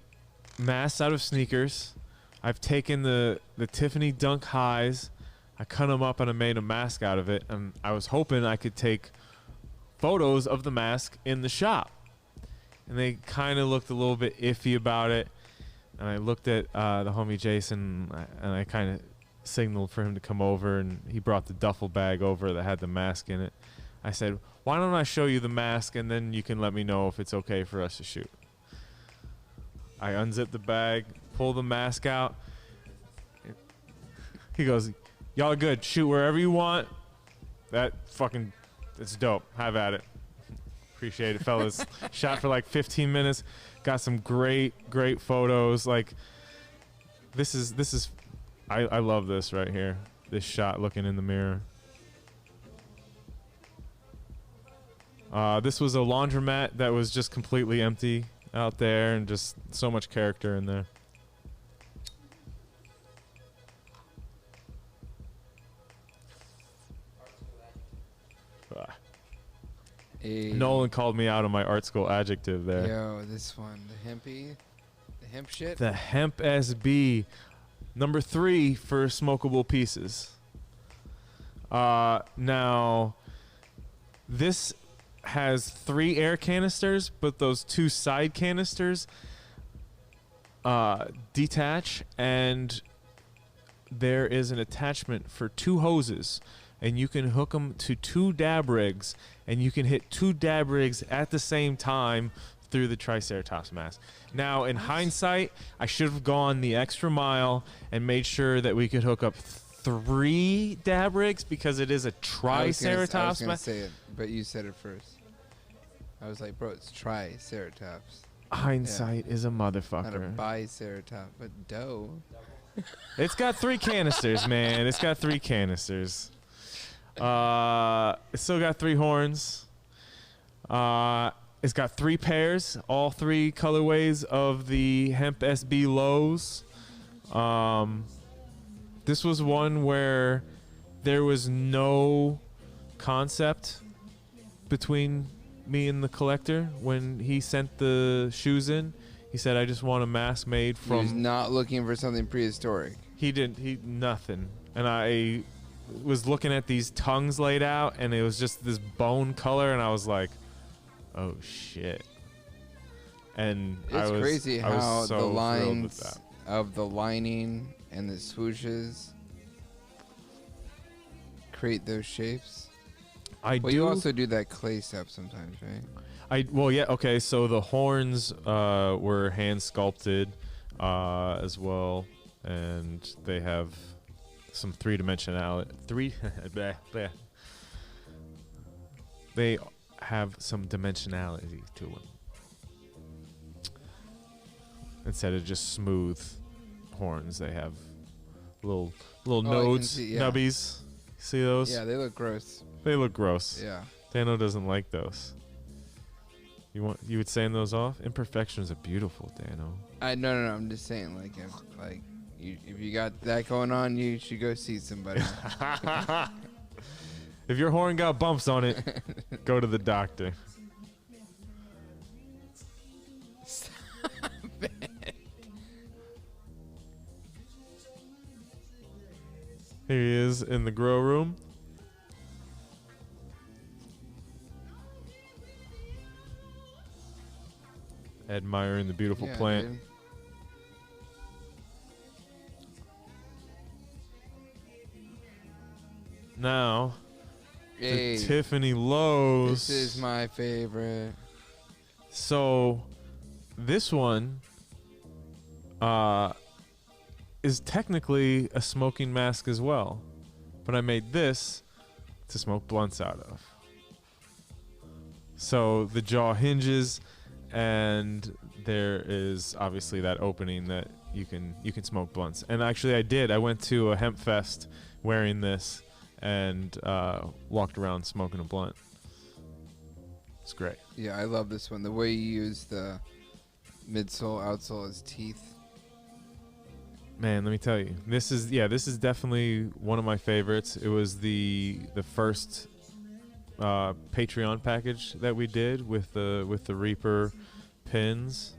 masks out of sneakers. I've taken the Tiffany Dunk highs, I cut them up, and I made a mask out of it. And I was hoping I could take photos of the mask in the shop. And they kind of looked a little bit iffy about it. And I looked at the homie Jason, and I kind of signaled for him to come over, and he brought the duffel bag over that had the mask in it. I said, why don't I show you the mask, and then you can let me know if it's okay for us to shoot. I unzip the bag, pull the mask out. He goes, y'all are good. Shoot wherever you want. It's dope. Have at it. Appreciate it, fellas. Shot for like 15 minutes. Got some great photos. Like, this is, I love this right here. This shot looking in the mirror. This was a laundromat that was just completely empty out there, and just so much character in there. Nolan called me out on my art school adjective there. Yo, this one, the hempy, the hemp shit. The hemp SB. Number 3 for smokable pieces. Now, this has 3 air canisters, but those 2 side canisters detach, and there is an attachment for 2 hoses, and you can hook them to 2 dab rigs, and you can hit 2 dab rigs at the same time through the Triceratops mask. Now, in hindsight, I should have gone the extra mile and made sure that we could hook up 3 dab rigs, because it is a Triceratops I was gonna mask. say it, but you said it first. I was like, bro, it's Triceratops. Hindsight is a Not a motherfucker. biceratops, but dough. It's got 3 canisters, man. It's got 3 canisters. It's still got 3 horns. It's got 3 pairs, all 3 colorways of the Hemp SB lows. This was one where there was no concept between me and the collector when he sent the shoes in. He said, I just want a mask made He was from... not looking for something prehistoric. Nothing. And I was looking at these tongues laid out, and it was just this bone color, and I was like, oh shit. And It's crazy I was how so the thrilled with lines that. of the lining and the swooshes create those shapes. Well, You also do that clay stuff sometimes, right? Okay, so the horns were hand sculpted as well, and they have some three-dimensionality. They have some dimensionality to them instead of just smooth horns. They have little nodes, see, yeah. nubbies. See those? Yeah, they look gross. They look gross. Yeah. Dano doesn't like those. You would sand those off? Imperfections are beautiful, Dano. No. I'm just saying, if you got that going on, you should go see somebody. If your horn got bumps on it, go to the doctor. Here he is in the grow room. Admiring the beautiful Yeah, plant. dude. Now, Hey, the Tiffany Lowe's. this is my favorite. So, this one is technically a smoking mask as well, but I made this to smoke blunts out of. So the jaw hinges, and there is obviously that opening that you can smoke blunts. And actually, I did. I went to a hemp fest wearing this and walked around smoking a blunt. It's great. Yeah, I love this one. The way you use the midsole, outsole as teeth. Man, let me tell you, this is definitely one of my favorites. It was the first Patreon package that we did with the Reaper pins.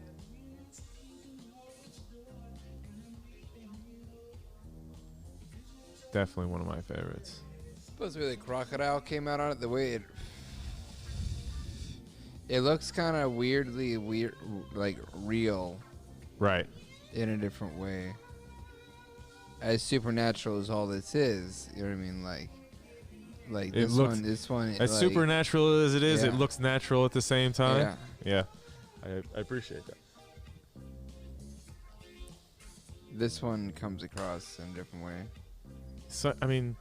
Definitely one of my favorites. Plus, the way the crocodile came out on it, the way it looks kind of weirdly like real Right. in a different way. As supernatural as all this is, you know what I mean? Like It looks- this one, As supernatural as it is, yeah. it looks natural at the same time. Yeah. Yeah. I appreciate that. This one comes across in a different way. So I mean,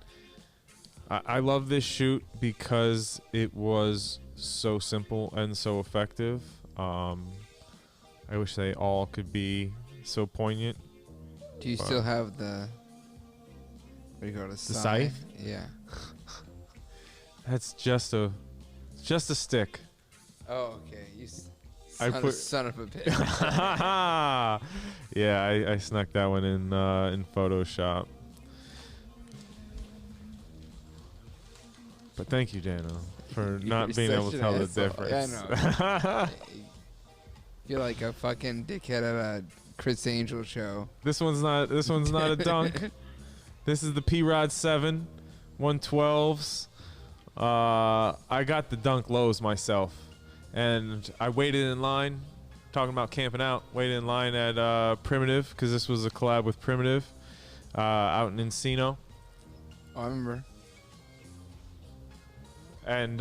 I love this shoot because it was so simple and so effective. I wish they all could be so poignant. Do you still have the what do you call it? A scythe? Yeah. That's just a stick. Oh, okay. I put- son of a bitch. Yeah, I snuck that one in Photoshop. But thank you, Dano, for not You're being able such to an tell the asshole. difference. Yeah, I know. You're like a fucking dickhead at a Chris Angel show. This one's not a dunk. This is the P-Rod 7 112s. I got the dunk lows myself, and I waited in line. Talking about camping out, waited in line at Primitive because this was a collab with Primitive out in Encino. Oh, I remember. And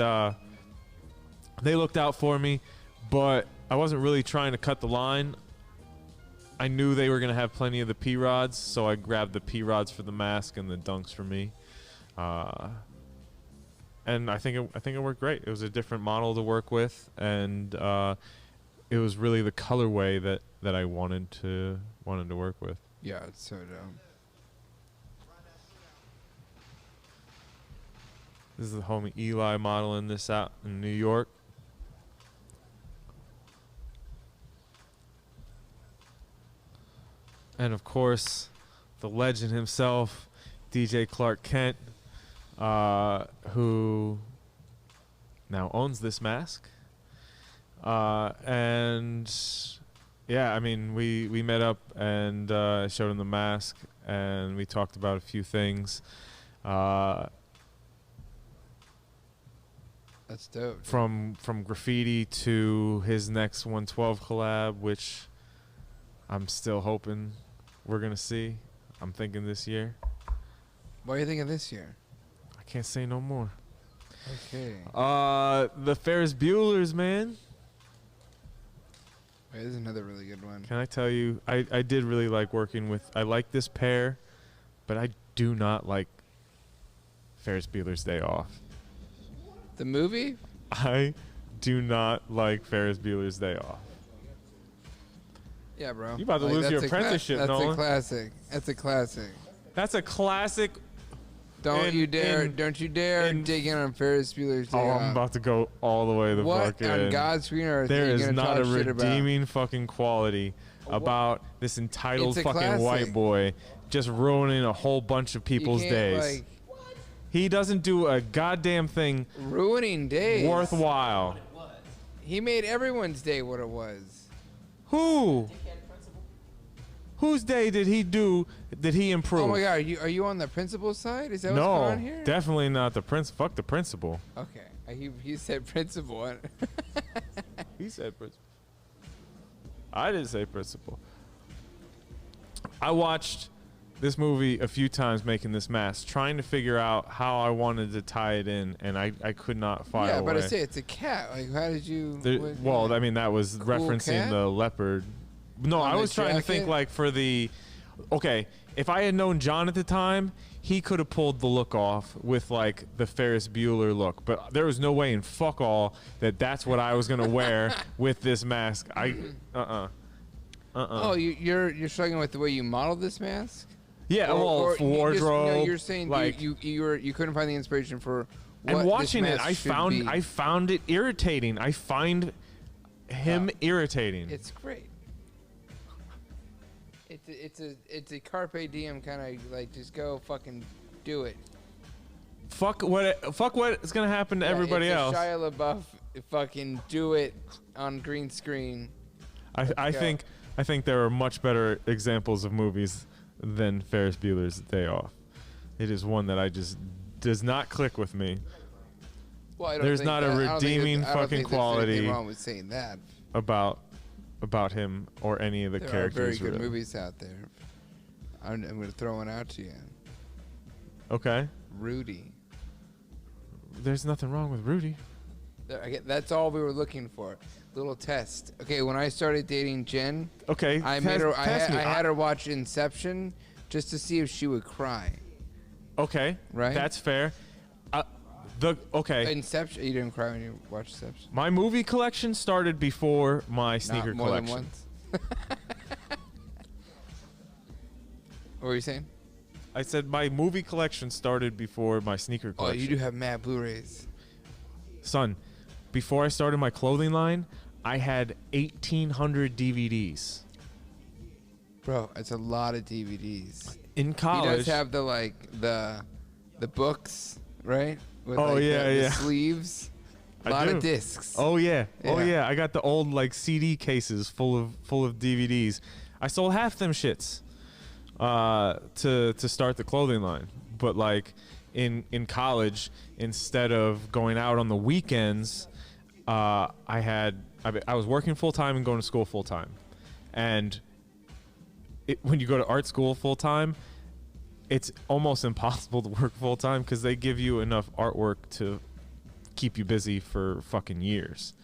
they looked out for me, but I wasn't really trying to cut the line. I knew they were going to have plenty of the P-Rods, so I grabbed the P-Rods for the mask and the dunks for me. And I think it worked great. It was a different model to work with, and it was really the colorway that I wanted to work with. Yeah, it's so dumb. This is the homie Eli modeling this out in New York. And of course, the legend himself, DJ Clark Kent, who now owns this mask. And yeah, I mean, we met up and showed him the mask, and we talked about a few things. That's dope. From graffiti to his next 112 collab, which I'm still hoping we're gonna see. I'm thinking this year. What are you thinking this year? I can't say no more. Okay. The Ferris Bueller's, man. Wait, this is another really good one. Can I tell you, I did really like working with, I like this pair, but I do not like Ferris Bueller's Day Off. The movie? I do not like Ferris Bueller's Day Off. Yeah, bro. You about to lose your that's apprenticeship, That's Nolan. a classic. That's a classic. That's a classic. Don't you dare in- dig in on Ferris Bueller's Day Oh, Off. I'm about to go all the way the What fucking. on God's green earth There are you is gonna not talk a shit about? redeeming fucking quality about this entitled It's a fucking classic. white boy just ruining a whole bunch of You people's can't, days. like, He doesn't do a goddamn thing ruining days. worthwhile. He made everyone's day what it was. Who? Whose day did he do? Did he improve? Oh my God, are you on the principal side? Is that what's going on No, here? definitely not the prince. Fuck the principal. Okay, he said principal. He said principal. I didn't say principal. I watched this movie a few times making this mask, trying to figure out how I wanted to tie it in, and I could not file Yeah, away. but I say it's a cat. Like, how did you? Well, I mean, that was Cool referencing cat? the leopard. No, On I the was trying to think jacket? like for the. Okay, if I had known John at the time, he could have pulled the look off with like the Ferris Bueller look, but there was no way in fuck all that that's what I was gonna wear with this mask. Oh, you're struggling with the way you modeled this mask? Yeah, well, you just- wardrobe. no, you're saying like, you couldn't find the inspiration for. What and watching this it, mask I should found be. I found it irritating. I find him irritating. It's great. It's a carpe diem kind of like just go fucking do it. Fuck what's gonna happen to everybody it's else. A Shia LaBeouf fucking do it on green screen. I go. think there are much better examples of movies than Ferris Bueller's Day Off. It is one that I just does not click with me Well, I don't There's think not a that- I don't think redeeming I don't fucking think there's anything quality wrong with saying that. about him or any of the There are characters. very good really. movies out there. I'm going to throw one out to you. Okay. Rudy. There's nothing wrong with Rudy. That's all we were looking for. Little test. Okay, when I started dating Jen, Okay. I had her watch Inception just to see if she would cry. Okay. Right? That's fair. Okay. Inception. You didn't cry when you watched Inception. My movie collection started before my sneaker Not more collection. than once. What were you saying? I said my movie collection started before my sneaker Oh, collection. you do have mad Blu-rays. Son, before I started my clothing line, I had 1,800 DVDs. Bro, it's a lot of DVDs. In He college. does have the books, right? With Oh, yeah, the yeah. sleeves. A I lot do. of discs. Oh yeah. Oh Yeah. yeah. I got the old like CD cases full of DVDs. I sold half them shits to start the clothing line. But like in college, instead of going out on the weekends, I was working full time and going to school full time. And when you go to art school full time, it's almost impossible to work full time because they give you enough artwork to keep you busy for fucking years.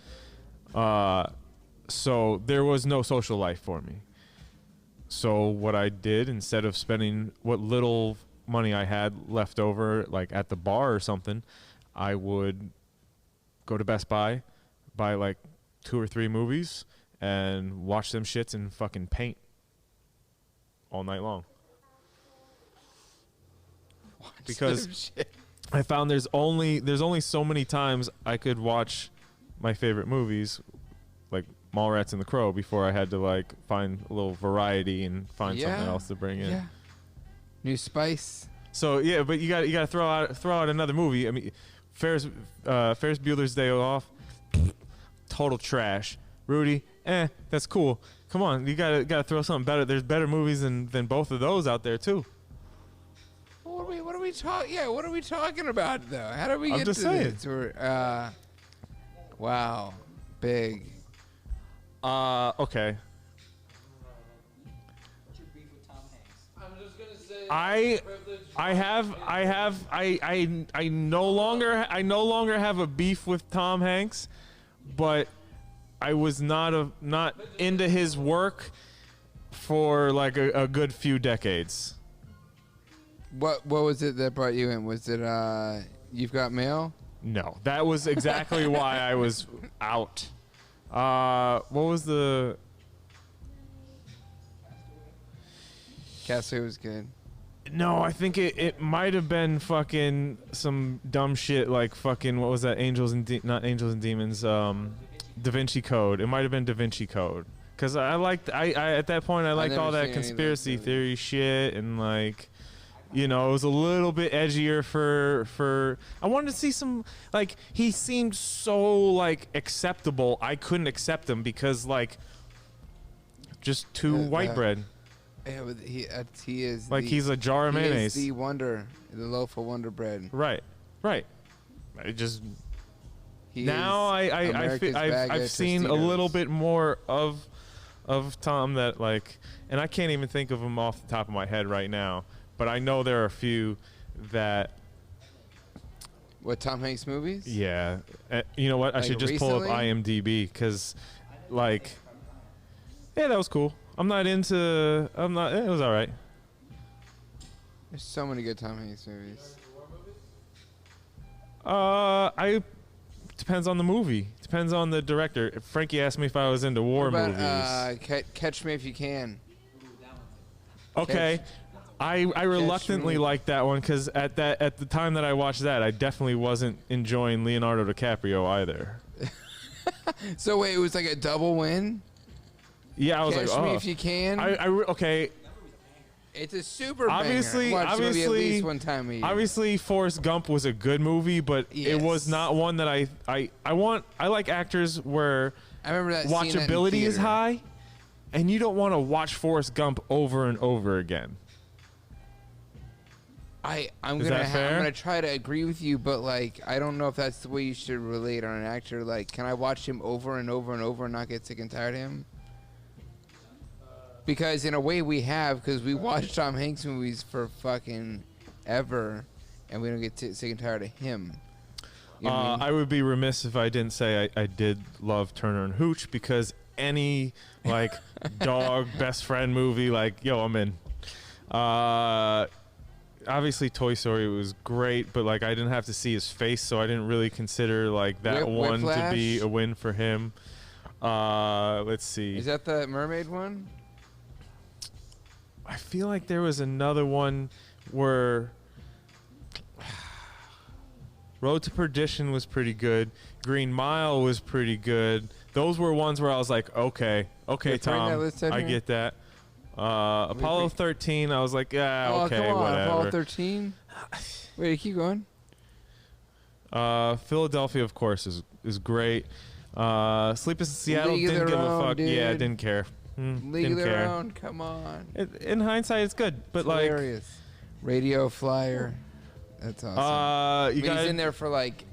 So there was no social life for me. So what I did, instead of spending what little money I had left over, like at the bar or something, I would go to Best Buy, buy like 2 or 3 movies, and watch them shits and fucking paint all night long. Because I found there's only so many times I could watch my favorite movies, like Mallrats and The Crow, before I had to like find a little variety and find something else to bring in. Yeah. New spice. So yeah, but you got to throw out another movie. I mean, Ferris Bueller's Day Off, total trash. Rudy, that's cool. Come on, you gotta throw something better. There's better movies than both of those out there too. What are we talking? Yeah, what are we talking about though? How do we get just to saying. this? Wow, big. Okay. What's your beef with Tom Hanks? I'm just gonna say. I no longer have a beef with Tom Hanks, but I was not into his work for like a good few decades. What was it that brought you in? Was it You've Got Mail? No, that was exactly why I was out. What was the Castaway was good. No, I think it might have been fucking some dumb shit like fucking, what was that? Not Angels and Demons. Da Vinci Code. It might have been Da Vinci Code. Cause I at that point I liked all that conspiracy theory shit, and like, you know, it was a little bit edgier for I wanted to see some, like, he seemed so like acceptable. I couldn't accept him because like just too white bread. Yeah, but he is like he's a jar of mayonnaise. He is the loaf of Wonder Bread. Right. I just He now is America's bag I've of seen a Tostitos. little bit more of Tom that like, and I can't even think of him off the top of my head right now, but I know there are a few that. What, Tom Hanks movies? Yeah, you know what? I Like should just pull up recently? IMDb because, like, yeah, that was cool. It was all right. There's so many good Tom Hanks movies. Depends on the movie. Depends on the director. If Frankie asked me if I was into war What movies. about Catch Me If You Can? Okay. I reluctantly Me. liked that one because at the time that I watched that, I definitely wasn't enjoying Leonardo DiCaprio either. So wait, it was like a double win? Yeah, I was Catch like, Me oh. If You Can? Okay. It's a super Obviously, banger. Watch the movie at obviously, least one time a year. obviously, Forrest Gump was a good movie, but it was Yes. not one that I like actors where I remember that scene in watchability is theater. high, and you don't want to watch Forrest Gump over and over again. I'm Is that fair? gonna try to agree with you, but like I don't know if that's the way you should relate on an actor. Like, can I watch him over and over and over and not get sick and tired of him? Because in a way we have, because we watch Tom Hanks movies for fucking ever, and we don't get sick and tired of him. You know what I mean? I would be remiss if I didn't say I did love Turner and Hooch, because any like dog best friend movie, like, yo, I'm in. Obviously Toy Story was great, but like I didn't have to see his face, so I didn't really consider like that one to be Whiplash? a win for him. Let's see. Is that the mermaid one? I feel like there was another one where Road to Perdition was pretty good. Green Mile was pretty good. Those were ones where I was like, okay, Yeah, bring that Tom, list out I here. get that. Apollo 13, I was like, yeah, Oh, okay, come on, whatever. Apollo 13. Wait, keep going. Philadelphia, of course, is great. Sleepless in Seattle, League of didn't Their give a Own, fuck. Yeah, dude. didn't care. League didn't of Their care. Own. Come on. In hindsight, it's good, but It's like, hilarious. Radio Flyer. That's awesome. you But he's guys, in there for like,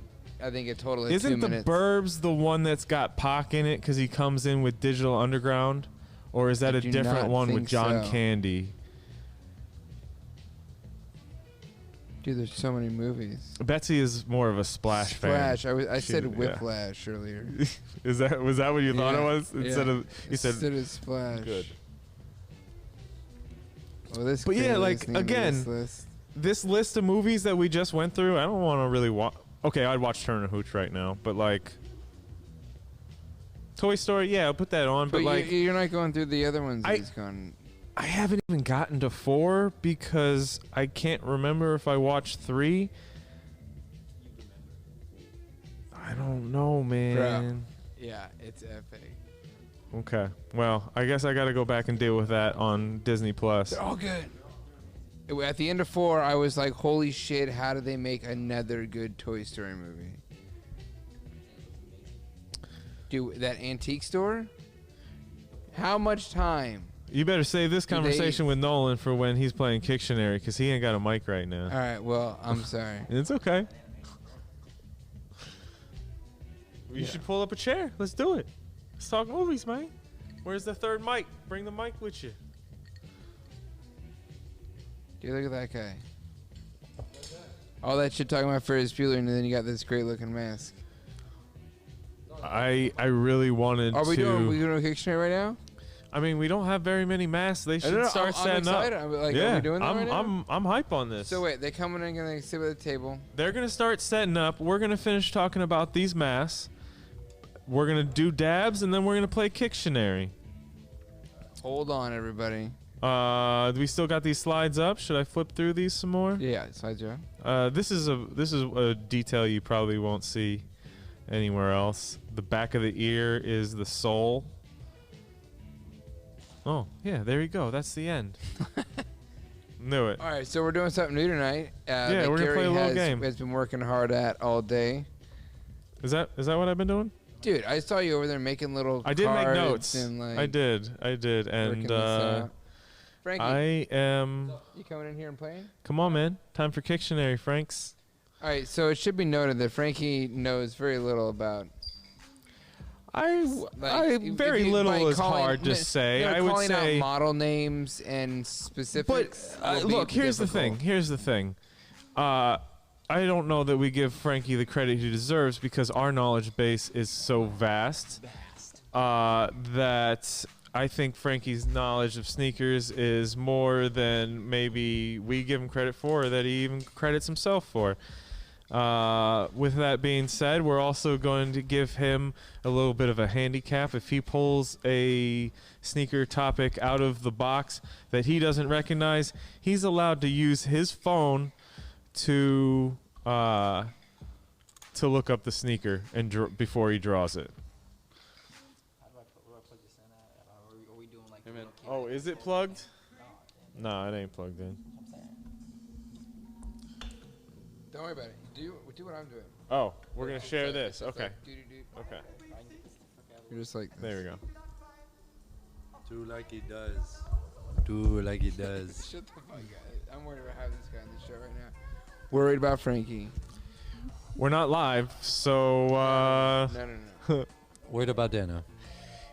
I think a total of 2 isn't the minutes. Burbs the one that's got Pac in it because he comes in with Digital Underground, or is that I a do different not one with think John so. Candy? Dude, there's so many movies. Betsy is more of a Splash fan. Splash. I She- said yeah. Whiplash earlier. Was that what you thought it Yeah, was instead yeah. of you said? Instead of Splash. Good. Well, this But yeah, clearly like, isn't even again, this list. This list of movies that we just went through, I don't want to really watch. Okay, I'd watch Turner Hooch right now, but like Toy Story, yeah, I'll put that on. But like, you're not going through the other ones that I- he's gone. I haven't even gotten to 4 because I can't remember if I watched 3. I don't know, man. Yeah, it's epic. Okay, well, I guess I got to go back and deal with that on Disney Plus. They're all good. At the end of 4, I was like, holy shit, how do they make another good Toy Story movie? Dude, that antique store? How much time? You better save this Do they- conversation with Nolan for when he's playing Kicktionary because he ain't got a mic right now. All right, well, I'm sorry. It's okay. You should pull up a chair. Let's do it. Let's talk movies, man. Where's the third mic? Bring the mic with you. Dude, look at that guy. All that shit talking about Ferris Bueller, and then you got this great looking mask. I really wanted Are we to. doing Kicktionary right now? I mean, we don't have very many masks. They should No, start I'm setting excited. up. I'm like, yeah, are we doing that I'm right now? I'm hype on this. So wait, they coming in and gonna sit at the table. They're gonna start setting up. We're gonna finish talking about these masks. We're gonna do dabs, and then we're gonna play Kicktionary. Hold on, everybody. We still got these slides up. Should I flip through these some more? Yeah, slide Joe. This is a detail you probably won't see anywhere else. The back of the ear is the sole. Oh, yeah, there you go. That's the end. Knew it. All right, so we're doing something new tonight. Yeah, that we're gonna Gary play a little has, game. has been working hard at all day. Is that what I've been doing? Dude, I saw you over there making little I did make cards notes. and like I did, working and this out. Frankie, I am. you coming in here and playing? Come on, man. Time for Kicktionary, Franks. All right, so it should be noted that Frankie knows very little about. Very little is hard to say. I would calling say. out model names and But specifics. will be look, here's the difficult. thing. Here's the thing. I don't know that we give Frankie the credit he deserves because our knowledge base is so vast that I think Frankie's knowledge of sneakers is more than maybe we give him credit for, or that he even credits himself for. With that being said, we're also going to give him a little bit of a handicap. If he pulls a sneaker topic out of the box that he doesn't recognize, he's allowed to use his phone to look up the sneaker and before he draws it. Oh, is it plugged? No, it ain't plugged in. Don't worry about it. Do what I'm doing. Oh, we're gonna share this. Okay. Okay. You're just like There we go. Do like he does. Do like he does. Shut the fuck up. I'm worried about having this guy on the show right now. Worried about Frankie. We're not live, so No. Worried about Dana.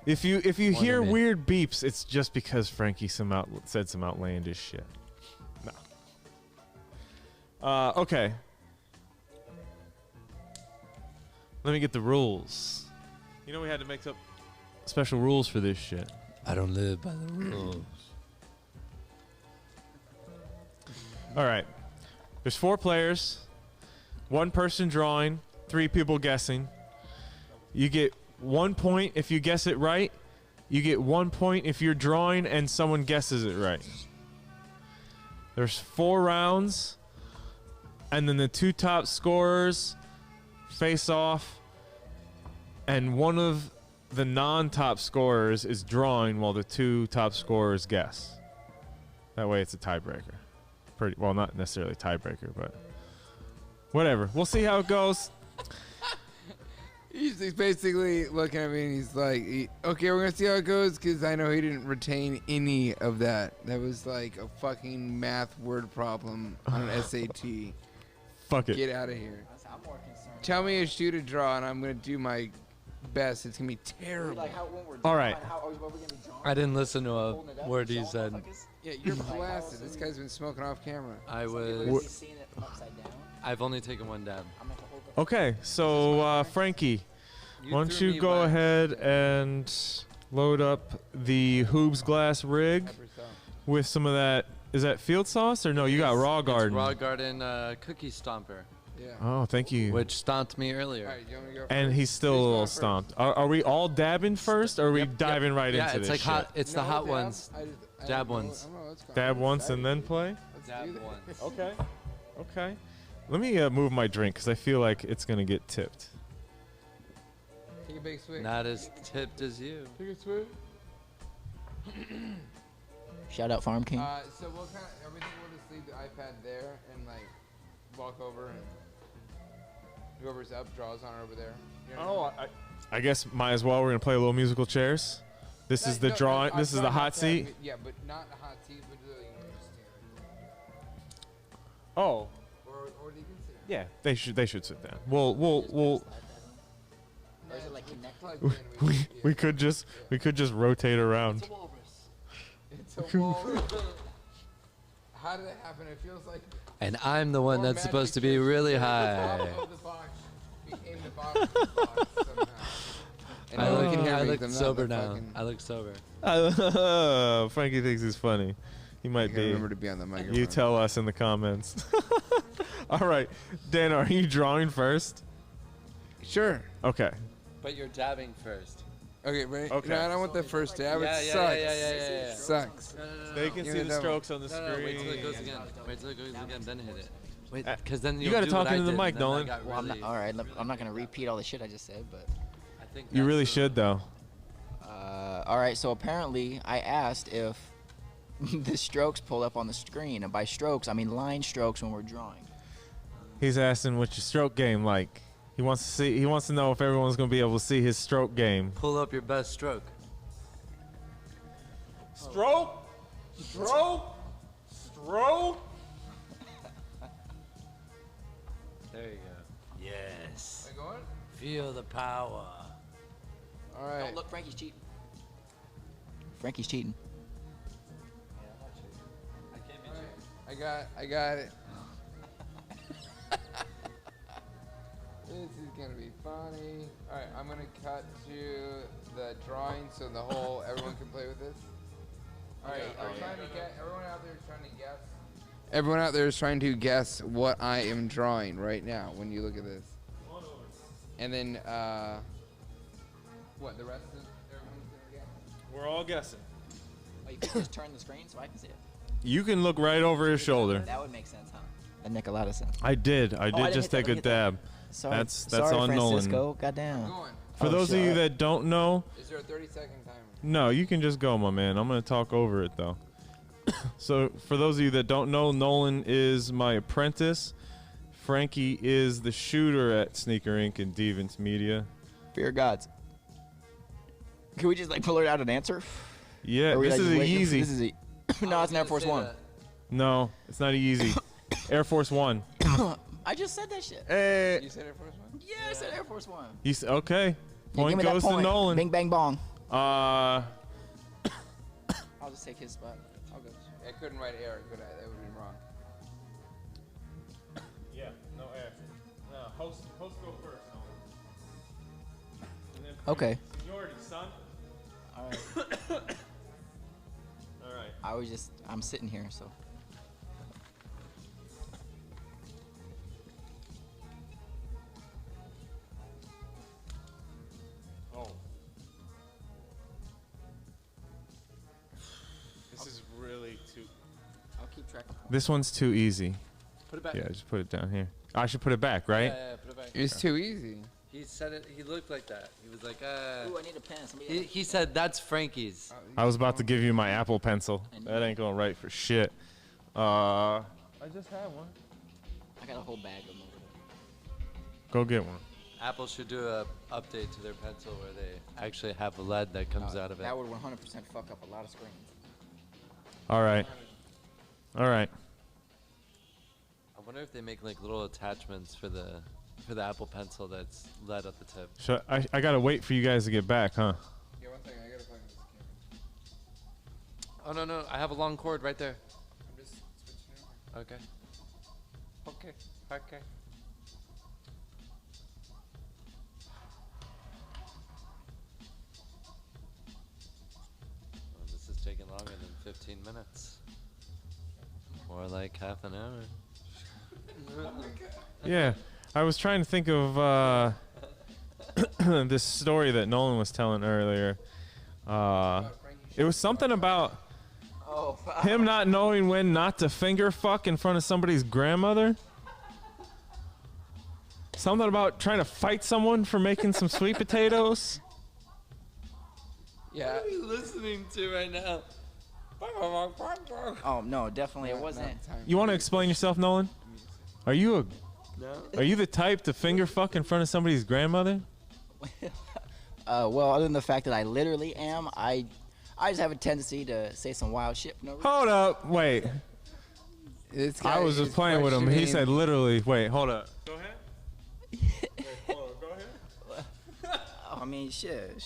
if you More hear than me. weird beeps, it's just because Frankie said some outlandish shit. No. Okay. Let me get the rules. You know we had to make up special rules for this shit. I don't live by the rules. All right. There's 4 players, 1 person drawing, 3 people guessing. You get 1 point if you guess it right. You get 1 point if you're drawing and someone guesses it right. There's 4 rounds, and then the 2 top scorers face off, and one of the non-top scorers is drawing while the 2 top scorers guess. That way it's a tiebreaker. Pretty well, not necessarily a tiebreaker, but whatever. We'll see how it goes. He's basically looking at me and he's like, okay, we're going to see how it goes because I know he didn't retain any of that. That was like a fucking math word problem on an SAT. Fuck it. Get out of here. I'm more concerned. Tell me a shoot a draw and I'm going to do my best. It's going to be terrible. Like how when we're All right. drawing, how are we gonna be drawing? I didn't listen to a Holding it up word and he showing said. motherfuckers? Yeah, you're blasted. This guy's been smoking off camera. I Like, was. he's seeing it upside down. I've only taken one dab. I'm gonna have to hold the Okay, so Frankie, why don't threw you me go one. ahead and load up the Hoobs glass rig with some of that. Is that field sauce or no? You got raw It's garden. Raw Garden Cookie Stomper, Yeah. Oh, thank you. which stomped me All earlier. right, you want me to go And first? he's still a Who's little going first? stomped. Are we all dabbing first, or are we Yep, diving right yeah, into it's this like shit? hot. It's the No hot dab. ones. I Dab don't know- ones. I don't know what's going Dab on. once and then play? Let's Dab do that. ones. Okay. Okay. Let me move my drink because I feel like it's going to get tipped. Take a big swig. Not as tipped as you. Take a swig. Shout out Farm King. So we'll kind of everything. We'll just leave the iPad there and like walk over and whoever's up draws on it over there. You know what I mean? I guess might as well. We're going to play a little musical chairs. This is the drawing. This is the hot seat. Yeah, but not the hot seat, but you can just stand. Oh. Or they can sit. Yeah, they should sit down. We'll Or is it like connected? Plug in, we could just rotate around. It's a wall. How did that happen? It feels like And I'm the one more that's supposed to magic be tricks. really The high. top of the box became the bottom of the box somehow. And I no one look, can hear I me, look 'cause I'm not sober the now. fucking- I look sober. Frankie thinks he's funny. He I might gotta be. remember to be on the microphone. You tell us in the comments. All right, Dan, are you drawing first? Sure. Okay. But you're dabbing first. Okay, ready? Okay. No, I don't want the first dab. Yeah, it yeah, sucks. yeah, yeah, yeah, yeah. Sucks. They can Give see me the that one. strokes on the No, no, wait till it screen. goes again. Wait till it goes again, then hit it. Wait, Uh, because then you you'll gotta do talk what I into the did, mic, and then I Nolan. got Well, I'm not, really- all right. I'm not gonna repeat all the shit I just said, but I think You that's really the- should, though. all right. So apparently, I asked if the strokes pull up on the screen, and by strokes, I mean line strokes when we're drawing. He's asking what's your stroke game like. He wants to see. He wants to know if everyone's gonna be able to see his stroke game. Pull up your best stroke. Stroke, stroke, stroke. There you go. Yes. Am I going? Feel the power. All right. Don't look, Frankie's cheating. Frankie's cheating. I can't be I got it. This is gonna be funny. All right, I'm gonna cut to the drawing so the whole everyone can play with this. All right, I'm trying to get everyone out there is trying to guess. Everyone out there is trying to guess what I am drawing right now when you look at this. And then what the rest of everyone's gonna guess? We're all guessing. Oh, you could just turn the screen so I can see it. You can look right over his shoulder. That would make sense, huh? That'd make a lot of sense. I did. I didn't did just hit that, take a let me hit that. dab. Sorry, That's sorry, on Nolan. Francisco. Goddamn. Going. For Oh, those of you shit. that don't know, Is there a 30-second timer? no, you can just go, my man. I'm gonna talk over it though. So, for those of you that don't know, Nolan is my apprentice. Frankie is the shooter at Sneaker Inc. and Devens Media. Fear gods. Can we just like pull it out an answer? Yeah, Or we, this like, is just a wait- easy. This is a no, it's an Air Force One. No, it's not easy. Air Force One. I just said that shit. Hey, You said it first one? Yeah, I said Air Force One. okay. Yeah, Point give me that goes to point. Nolan. Bing bang bong. Uh, I'll just take his spot. I'll go. I couldn't write air, could I? That would have been wrong. yeah, no air. No, host go first, Nolan. Okay. Seniority, son. All right. All right. I'm sitting here, so. Oh. This is really too. I'll keep track. This one's too easy. Put it back. Yeah, just put it down here. I should put it back, right? Yeah, put it back. It's too easy. He said it. He looked like that. He was like, Ooh, I need a pen. Somebody He said that's Frankie's. I was about to give you my Apple Pencil. That ain't gonna write for shit. I just had one. I got a whole bag of them over there. Go get one. Apple should do a update to their pencil where they actually have a LED that comes out of it. That would 100% fuck up a lot of screens. All right. All right. I wonder if they make like little attachments for the Apple Pencil that's LED at the tip. So I gotta wait for you guys to get back, huh? Yeah, one second. I gotta plug in this camera. Oh no, I have a long cord right there. I'm just switching over. Okay. Okay. Well, this is taking longer than 15 minutes. More like half an hour. Yeah. I was trying to think of this story that Nolan was telling earlier. It was something about him not knowing when not to finger fuck in front of somebody's grandmother. Something about trying to fight someone for making some sweet potatoes. Yeah. What are you listening to right now? Oh no, definitely it Not wasn't. time. You want to explain yourself, Nolan? Are you the type to finger fuck in front of somebody's grandmother? Well, other than the fact that I literally am, I just have a tendency to say some wild shit for no reason. Hold up, wait. This guy I was just is playing with him. He questioning- said literally. Wait, hold up. Go ahead. I mean, shit.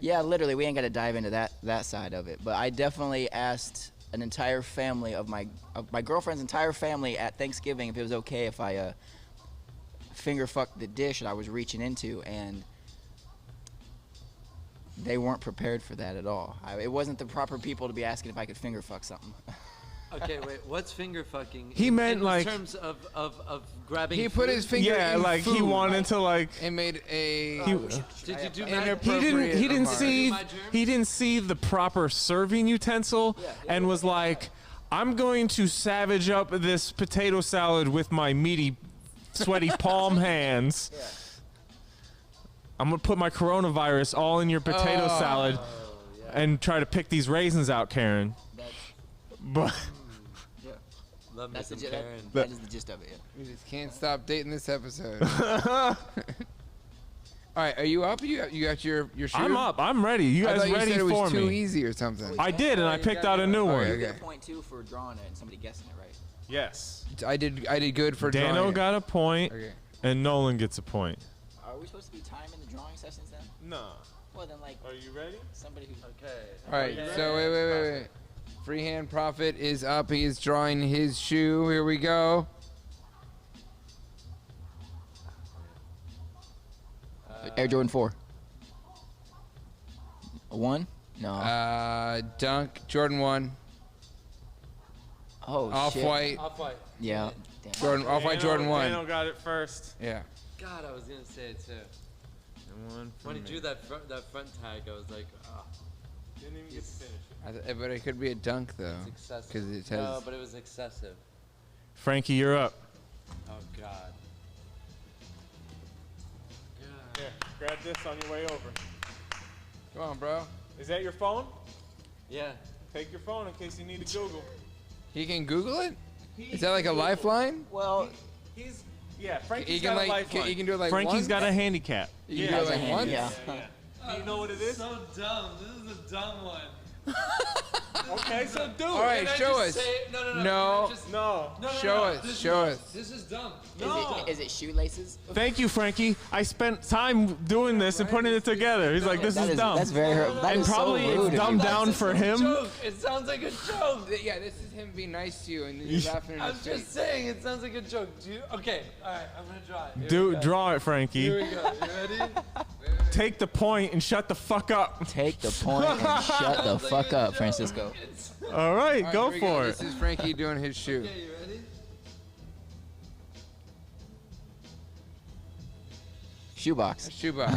Yeah, literally, we ain't got to dive into that side of it. But I definitely asked an entire family of my girlfriend's entire family at Thanksgiving if it was okay if I finger fucked the dish that I was reaching into, and they weren't prepared for that at all. It wasn't the proper people to be asking if I could finger fuck something. Okay, wait. What's finger fucking? He meant, in like- terms of grabbing. He put food? his finger Yeah, in like he food wanted to like. and made a. He, Did you do Inappropriate he didn't remark. see My germs? he didn't see the proper serving utensil and was like, I'm going to savage up this potato salad with my meaty, sweaty palm hands. I'm gonna put my coronavirus all in your potato salad and try to pick these raisins out, Karen. But Love me That's some that Karen. is the gist of it. Yeah. We just can't stop dating this episode. All right, are you up? You got your shoe? I'm up. I'm ready. You I guys thought you ready said it was for too me? easy or something. I did, and I picked out a new one. Okay, You get okay. a point too for drawing it and somebody guessing it right. Yes. I did good for Dano drawing it. got a point, Okay. and Nolan gets a point. Are we supposed to be timing the drawing sessions then? No. Well, then like Are you ready? somebody who. Okay. All right, so wait. Freehand Prophet is up. He is drawing his shoe. Here we go. Air Jordan 4. A 1? No. Dunk, Jordan 1. Oh, shit. Off-white, Off-white. Yeah. Damn. Jordan, Off-white Jordan 1. Dano got it first. Yeah. God, I was gonna say it too. And one for When he me. drew that front tag, I was like, oh, Didn't even get to finish it. But it could be a dunk, though. it's excessive. 'Cause it No, has- but it was excessive. Frankie, you're up. Oh God. Here, grab this on your way over. Come on, bro. Is that your phone? Yeah. Take your phone in case you need to Google. He can Google it? Is that like a lifeline? Well, He's Frankie's He can, got a like, lifeline. he can do it like Frankie's once? got a handicap. You can do it like once? yeah. Do you know what it is? So dumb. This is a dumb one. Okay, so do it. All right, show us. No. No. No. Show us. Show us. This is dumb. Is it shoelaces? Thank you, Frankie. I spent time doing this and putting it together. He's like, this That is dumb. That's very hurt. That and is probably so rude it's of you. dumbed down for him. Joke. It sounds like a joke. Yeah, this is him being nice to you, and then you're laughing in I'm his just face. saying, it sounds like a joke. Okay, all right, I'm gonna draw it. Here we Do go. draw it, Here Frankie. we go. You ready? Take the point and shut the fuck up. Take the point and shut the fuck up, Francisco. All right, All right, go here we for This it. is Frankie doing his shoe. Okay, you ready? Shoebox. Shoebox.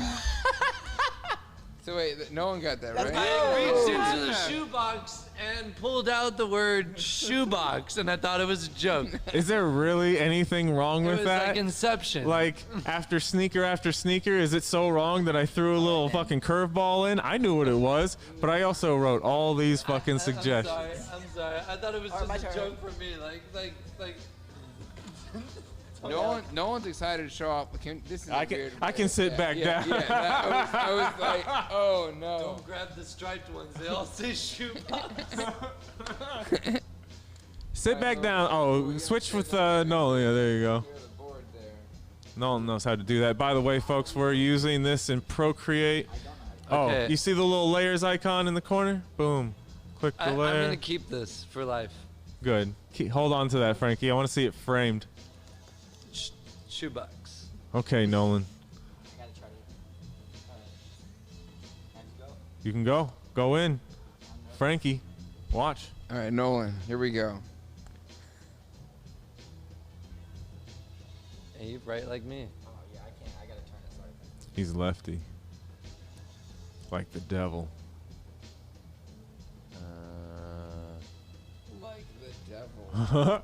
So wait, no one got that, right? I reached into the shoebox and pulled out the word shoebox, and I thought it was a joke. Is there really anything wrong It with was that? like Inception. Like after sneaker, is it so wrong that I threw a little fucking curveball in? I knew what it was, but I also wrote all these fucking suggestions. I'm sorry. I thought it was All right, just my a turn. joke for me. Like. No one's excited to show off. This is I can sit back down. Yeah, I was like, oh no. Don't grab the striped ones. They all say shoebox. Sit back down. Oh, switch with Nolan. Yeah, there you go. Clear the board there. Nolan knows how to do that. By the way, folks, we're using this in Procreate. Oh, Okay. you see the little layers icon in the corner? Boom. Click the I'm layer. gonna keep this for life. Good. Hold on to that, Frankie. I want to see it framed. Shoebox. Okay, Nolan. I gotta try to. Alright. Time to go. You can go. Go in. Frankie, watch. All right, Nolan. Here we go. And you bright like me. Oh yeah, I can't. I gotta turn it. Sorry. He's lefty. Like the devil. Like the devil.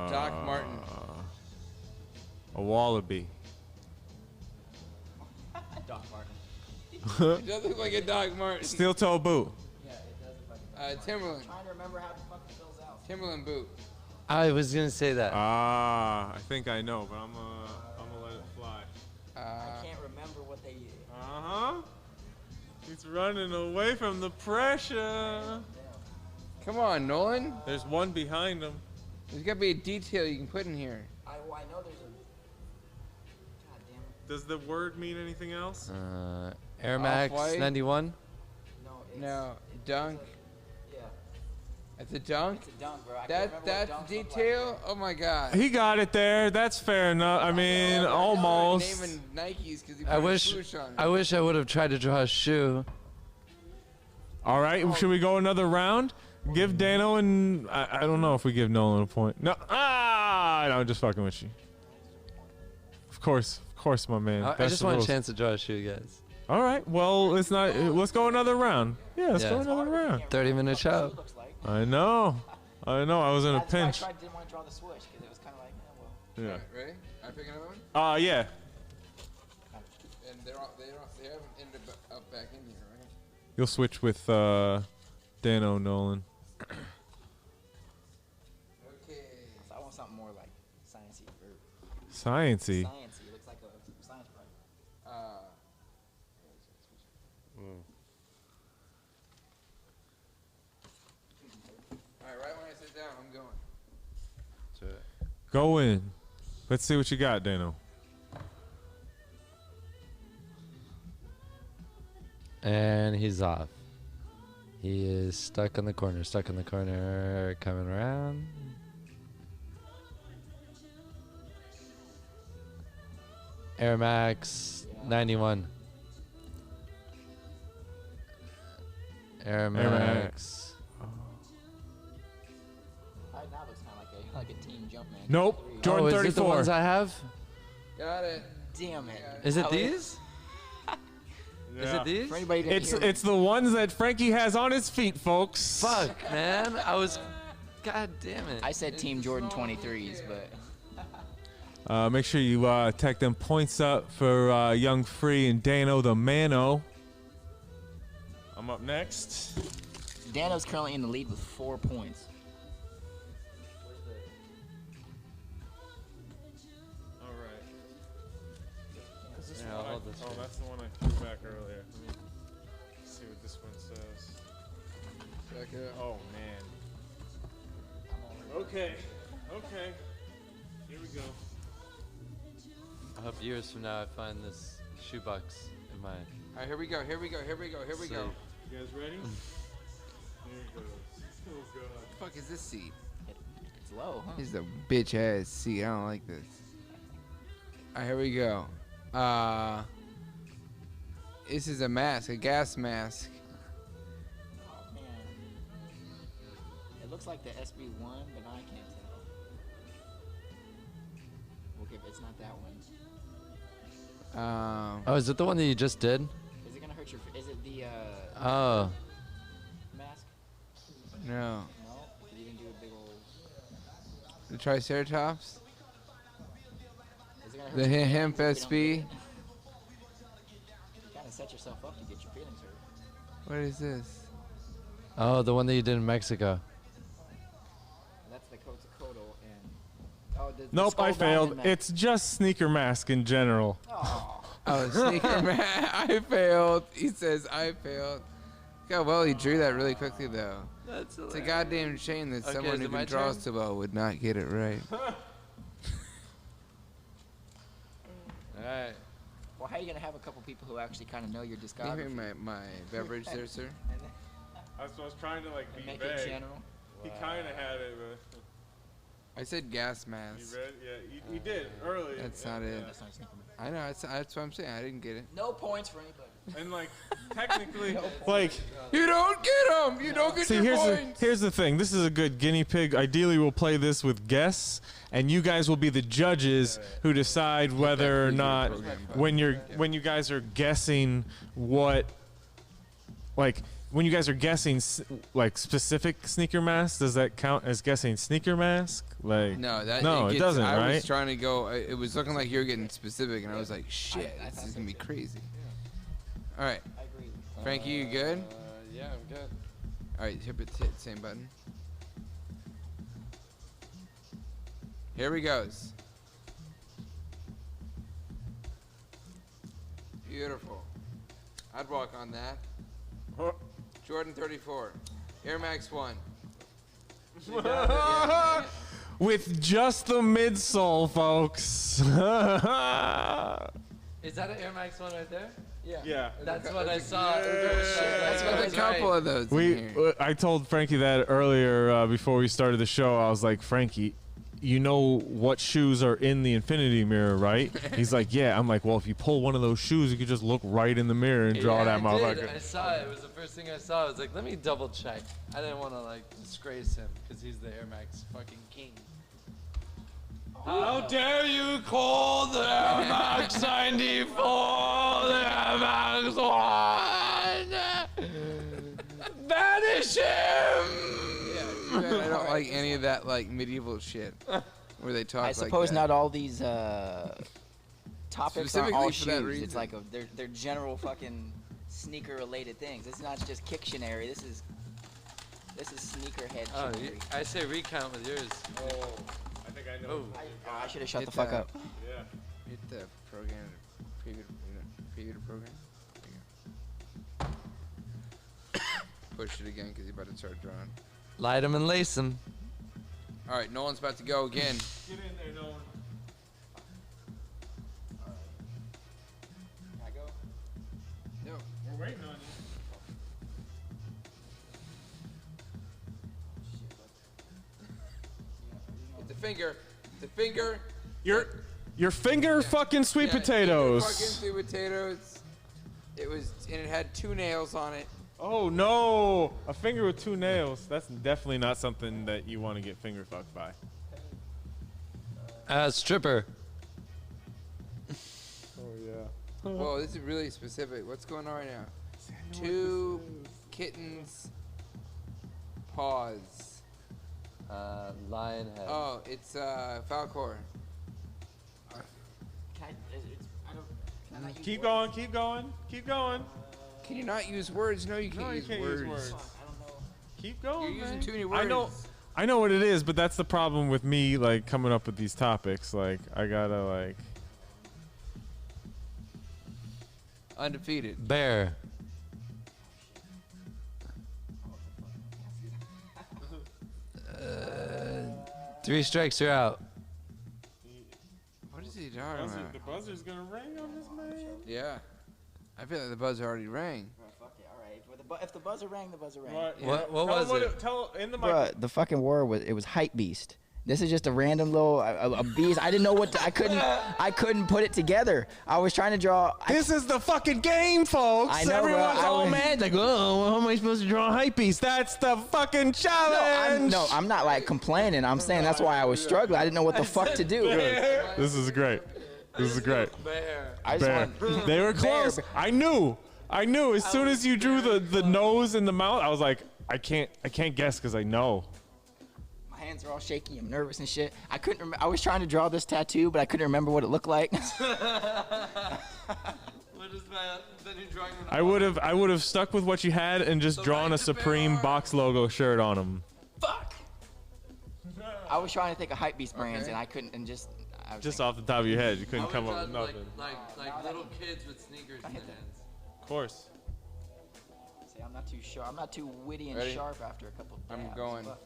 Doc Martin. A wallaby. Doc Martin. It does look like a Doc Martin. Steel toe boot. Yeah, it does look like. Timberland. I'm trying to remember how the fuck it fills out. Timberland boot. I was gonna say that. I think I know, but I'm gonna let it fly. I can't remember what they. Uh-huh. He's running away from the pressure. Come on, Nolan. There's one behind him. There's got to be a detail you can put in here. I know there's a. God damn it. Does the word mean anything else? Air Max Off-white? 91. No, it's. No, dunk. Yeah, It's a dunk. it's a dunk, bro. I can't remember That's what dunks look detail. like, Oh my god. He got it there. That's fair enough. I mean, almost. Naming Nikes because he put I a wish. swoosh on it. I wish I would have tried to draw a shoe. All right, should we go another round? Give Dano and I don't know if we give Nolan a point. No, no, I'm just fucking with you. Of course, my man. I That's just the want a rules. chance to draw a shoe, guys. All right, well, it's not. Let's go another round. Yeah, let's go Yeah. another round. 30-minute show. it looks like. I know. I was in a That's why pinch. didn't want to draw the swoosh because it was kind of like, well. Yeah. Ready? I pick another one. Yeah. And they haven't ended up back in here, right? You'll switch with Dano Nolan. Okay. So I want something more like sciencey or Sciencey. sciencey. It looks like a science project. All right, right when I sit down, I'm going. Go in. Let's see what you got, Dano. And he's off. He is stuck in the corner, coming around. Air Max 91. Air Max. Right now it looks kind of like a team jump man. Nope. Jordan Oh, is it the 34. ones I have? Got it. Damn it. Is it Oh, these? Is Yeah. it these? For anybody who didn't hear, It's the ones that Frankie has on his feet, folks. Fuck, man. I was. God damn it. I said Team Jordan 23s, but Make sure you tack them points up for Young Free and Dano the Mano. I'm up next. Dano's currently in the lead with 4 points. All right. Yeah, I'll hold this one. That's the one I threw back earlier. Let me see what this one says. Check it out. Oh man. Okay. Here we go. I hope years from now I find this shoebox in my. All right, here we go. Here we go. safe. You guys ready? Here it goes. Oh god. What the fuck is this seat? It's low, huh? This is a bitch ass seat. I don't like this. All right, here we go. This is a mask, a gas mask. Oh, man. It looks like the SB1, but I can't tell. Okay, but it's not that one. Oh, is it the one that you just did? Is it gonna hurt your? Is it the Oh. mask? No, No, you didn't do a big old. the Triceratops, Is it gonna hurt the your hemp feelings if you SB. don't get it? You kind of set yourself up to get your feelings hurt. What is this? Oh, the one that you did in Mexico. That's the Quetzalcoatl and. Oh, the Nope, skull I failed. diamond, man. It's just sneaker mask in general. Oh, sneaker man, I failed. He says I failed. Look how well he drew that really quickly, though. That's It's a goddamn shame that Okay, someone is who it my can draw turn? so well would not get it right. Alright. Well, how are you gonna have a couple people who actually kind of know your Give discography? me my beverage there, sir. And then I was trying to like make it general. He kind of had it, but I said gas mask. read. Yeah, he did earlier. That's not it. I know. That's what I'm saying. I didn't get it. No points for anybody. And like technically, like You don't get them. You don't get see, your here's points. here's the thing. This is a good guinea pig. Ideally, we'll play this with guests, and you guys will be the judges who decide whether or not when you guys are guessing what, like when you guys are guessing like specific sneaker masks. Does that count as guessing sneaker mask? Like No, it doesn't, I right? was trying to go. It was looking like you were getting specific, and I was like, shit, this is gonna be crazy. All right, I agree. Frankie, you good? Yeah, I'm good. All right, hit the same button. Here we goes. Beautiful. I'd walk on that. Jordan 34, Air Max 1. With just the midsole, folks. Is that an Air Max 1 right there? Yeah. That's what I saw. That's got a couple of those in We, here. I told Frankie that earlier before we started the show. I was like, Frankie, you know what shoes are in the infinity mirror, right? He's like, yeah. I'm like, well, if you pull one of those shoes, you could just look right in the mirror and draw that I motherfucker. did. I saw it. It was the first thing I saw. I was like, let me double check. I didn't want to like disgrace him because he's the Air Max fucking king. How dare you call the Air Max 94 the Air Max 1? Banish him! I don't like any of that like medieval shit where they talk I like suppose that. not all these topics are all Specifically for that shoes. reason. It's like they're general fucking sneaker related things. It's not just kicktionary. This is sneakerhead. Oh, shit. I say recount with yours. I think I know. I should have shut Hit the fuck that. up. Yeah. Hit the program, preview the program. There you go. Push it again because you're about to start drawing. Light him and lace him. All right, Nolan's about to go again. Get in there, Nolan. Can I go? No. We're waiting on you. It's a finger. It's a finger. Your finger fucking sweet Yeah, potatoes. Fucking sweet potatoes. It was, and it had 2 nails on it. Oh no! A finger with 2 nails. That's definitely not something that you want to get finger fucked by. Stripper. Oh yeah. Whoa, this is really specific. What's going on right now? 2 kittens' paws. Lion head. Oh, it's Falcor. Can I not use Keep words? going. Keep going. Keep going. Can you not use words? No, you can't, No, you use, can't words. use words. I don't know. Keep going. You're using man. too many words. I know what it is, but that's the problem with me, like coming up with these topics. Like I gotta like. Undefeated. Bear. Three strikes, you're out. What is he talking about? The buzzer's gonna ring on this man. Yeah. I feel like the buzzer already rang. Bro, fuck it. All right. Well, if the buzzer rang, the buzzer rang. What Tell was him it? Tell in the mic. Bruh, the fucking word was hype beast. This is just a random little a beast. I didn't know what I couldn't put it together. I was trying to draw. This is the fucking game, folks. I know, Everyone's bro. all mad. Like, oh, how am I supposed to draw a hype beast? That's the fucking challenge. I'm not like complaining. I'm saying that's why I was struggling. I didn't know what the fuck to do. This is great. This is great. Bear. I just Bear. want, They were close. Bear. I knew. As soon as you drew the nose and the mouth, I was like, I can't guess because I know. my hands are all shaky. I'm nervous and shit. I couldn't. I was trying to draw this tattoo, but I couldn't remember what it looked like. What is I would have stuck with what you had and just drawn a Supreme box logo shirt on them. Fuck. I was trying to think of hypebeast brands and I couldn't. And just. I was Just thinking, off the top of your head, you couldn't come up with nothing. Like little kids with sneakers in their hands. Of course. See, I'm not too sharp. I'm not too witty and Ready? sharp after a couple. I'm dabs, going. but-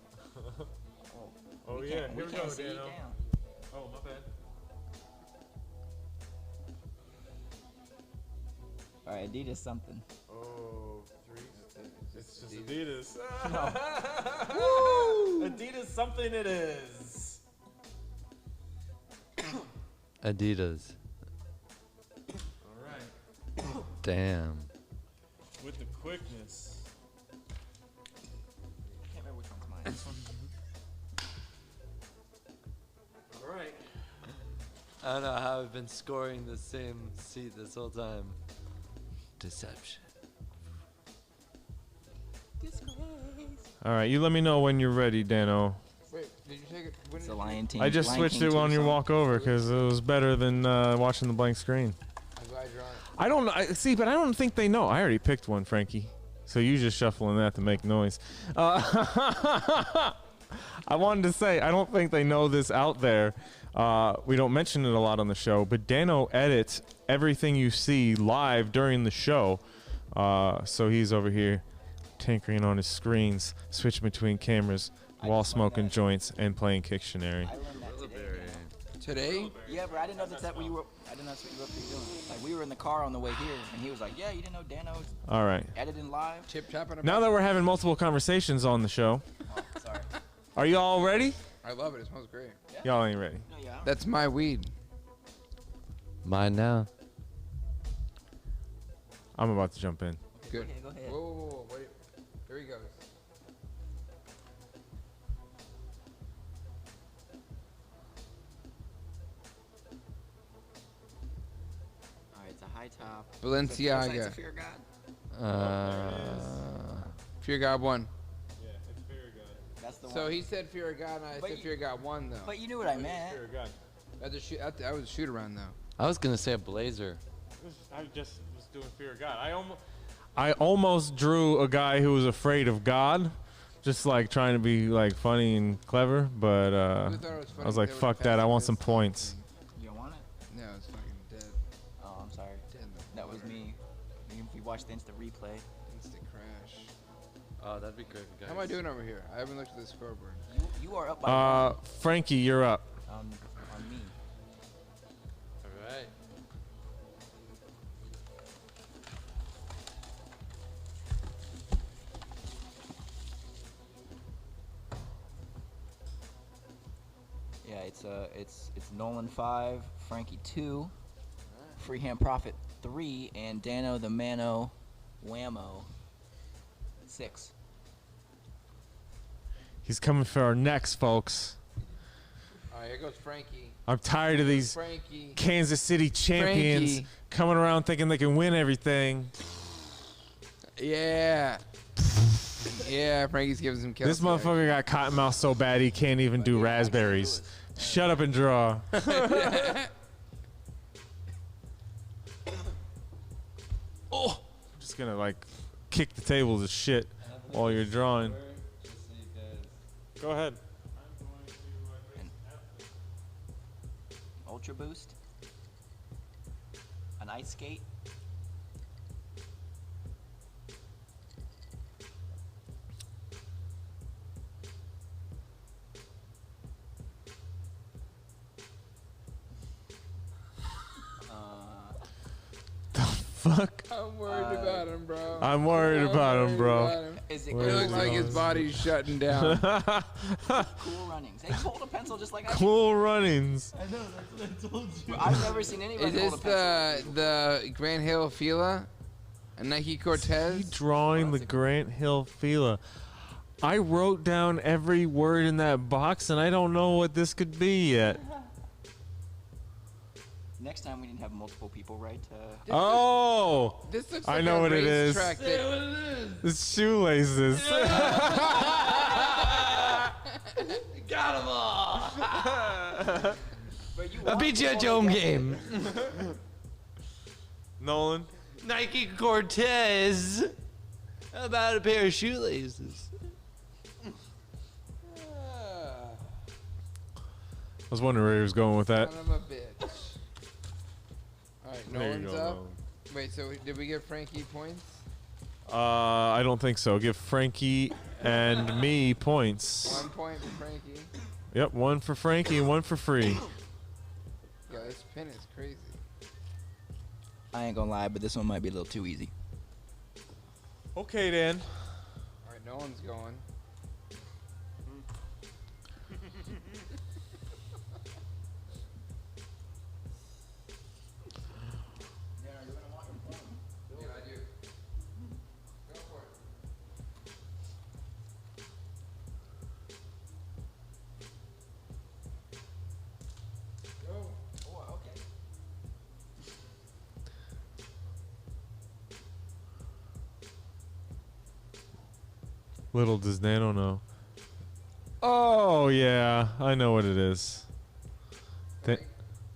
Oh we yeah, can't- here we we can't go, see you Dano. down. Oh my bad. All right, Adidas something. Oh, three. It's just Adidas. Woo! Adidas something it is. Adidas. All right. Damn. With the quickness. Can't remember which one's mine. This one. All right. I don't know how I've been scoring the same seat this whole time. Deception. All right, you let me know when you're ready, Dano. Wait, did you take it? When It's did the you- Lion King. I just Lion switched King it 2 on your song. walk over because it was better than watching the blank screen. I'm glad you're on it. I don't see, but I don't think they know. I already picked one, Frankie. So you just shuffling that to make noise. I wanted to say I don't think they know this out there. We don't mention it a lot on the show, but Dano edits everything you see live during the show. So he's over here tinkering on his screens, switching between cameras, while smoking joints and playing Kicktionary. I learned that today. Today? Yeah, but I didn't know that's what you were. I didn't know that's what you were up here doing. Like we were in the car on the way here, and he was like, "Yeah, you didn't know Dano's All right. editing live." Chip chopping. Now that we're having multiple conversations on the show, Oh, sorry. are you all ready? I love it. It smells great. Y'all ain't ready. No, yeah. That's my weed. Mine now. I'm about to jump in. Good. Okay, go ahead. Whoa, whoa, whoa, whoa. Wait. Here he goes. All right, it's a high top. Balenciaga. It's a fear of God. Fear God 1. Yeah, it's Fear of God. That's the So one. he said Fear of God, and I But said you- Fear of God 1, though. But you knew what I meant. Fear of God. That was a shoot around, though. I was gonna say a blazer. I just was doing Fear of God. I almost drew a guy who was afraid of God, just like trying to be like funny and clever, but Who thought it was funny I was if like, they would've fuck that, I passed want this some fucking points. thing? You don't want it? No, it's fucking dead. Oh, I'm sorry. Dead in the That was water. me. If you watch the instant replay, Instant crash. Oh, that'd be great, guys. How am I doing over here? I haven't looked at the scoreboard. you are up by Frankie, you're up. one on me. All right. Yeah, it's Nolan 5, Frankie 2, Freehand Prophet 3, and Dano the Mano Whammo 6. He's coming for our necks, folks. All right, here goes Frankie. I'm tired of these Frankie. Kansas City champions Frankie. coming around thinking they can win everything. Yeah. Yeah, Frankie's giving some kills. This motherfucker got cotton mouth so bad he can't even do raspberries. Shut up and draw. Oh, I'm just gonna like kick the tables of shit while you're drawing. Go ahead. Ultra Boost, an Ice Skate, Fuck. I'm worried about him, bro. I'm worried about him, bro. is it It Where looks is like it his on? body's shutting down. Cool Runnings. They hold a pencil just like I do. Cool runnings. I've never seen anybody Is this hold a pencil. the Grant Hill Fila? A Nike He Cortez? drawing the Grant Hill Fila. I wrote down every word in that box, and I don't know what this could be yet. Next time we didn't have multiple people, right? Oh, This looks I like know a what it is. racetrack that- it's shoelaces. Got 'em all. But you I beat you at your home game. Nolan, Nike Cortez. How about a pair of shoelaces? I was wondering where he was going with that. Son of a bitch. All right, no There you one's go, up. Nolan. Wait, so did we give Frankie points? I don't think so. Give Frankie and me points. 1 point for Frankie. Yep, one for Frankie and one for free. Yeah, this pin is crazy. I ain't gonna lie, but this one might be a little too easy. Okay, Dan. All right, no one's going. Yeah, I do. Go for it. Go. Oh, okay. Little does Nano know. Oh, yeah. I know what it is.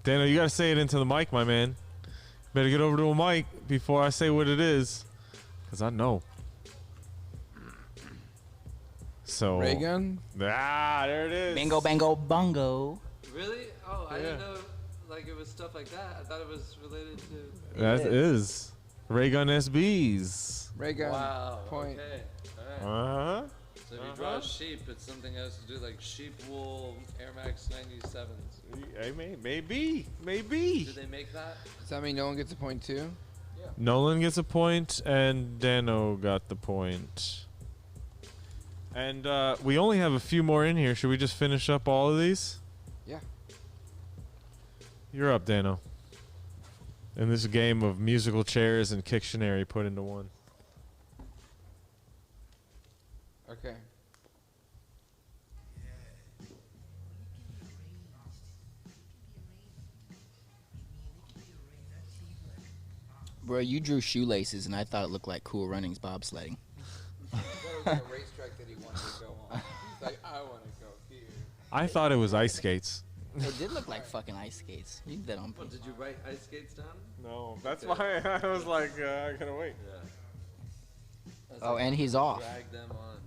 Dano, you gotta say it into the mic, my man. Better get over to a mic before I say what it is. Because I know. So. Ray gun? Ah, there it is. Bingo, bango, bongo. Really? Oh, I Yeah. didn't know like it was stuff like that. I thought it was related to. That It is. Ray Gun SBs. Ray gun. Wow. Point. Okay. All right. Uh-huh. So if you draw a sheep, it's something else to do like sheep wool Air Max 97s. Hey, maybe. Maybe. Did they make that? Does that mean no one gets a point too? Nolan gets a point, and Dano got the point. And we only have a few more in here. Should we just finish up all of these? Yeah. You're up, Dano. In this game of musical chairs and kicktionary put into one. Okay. Bro, you drew shoelaces, and I thought it looked like Cool Runnings bobsledding. That was like a racetrack that he wanted to go on. He's like, I want to go here. I thought it was ice skates. It did look like fucking ice skates. You did that on What, purpose. did you write ice skates down? No, that's why I was like, I gotta wait. Yeah. That's Oh, like and he's off. Drag them on.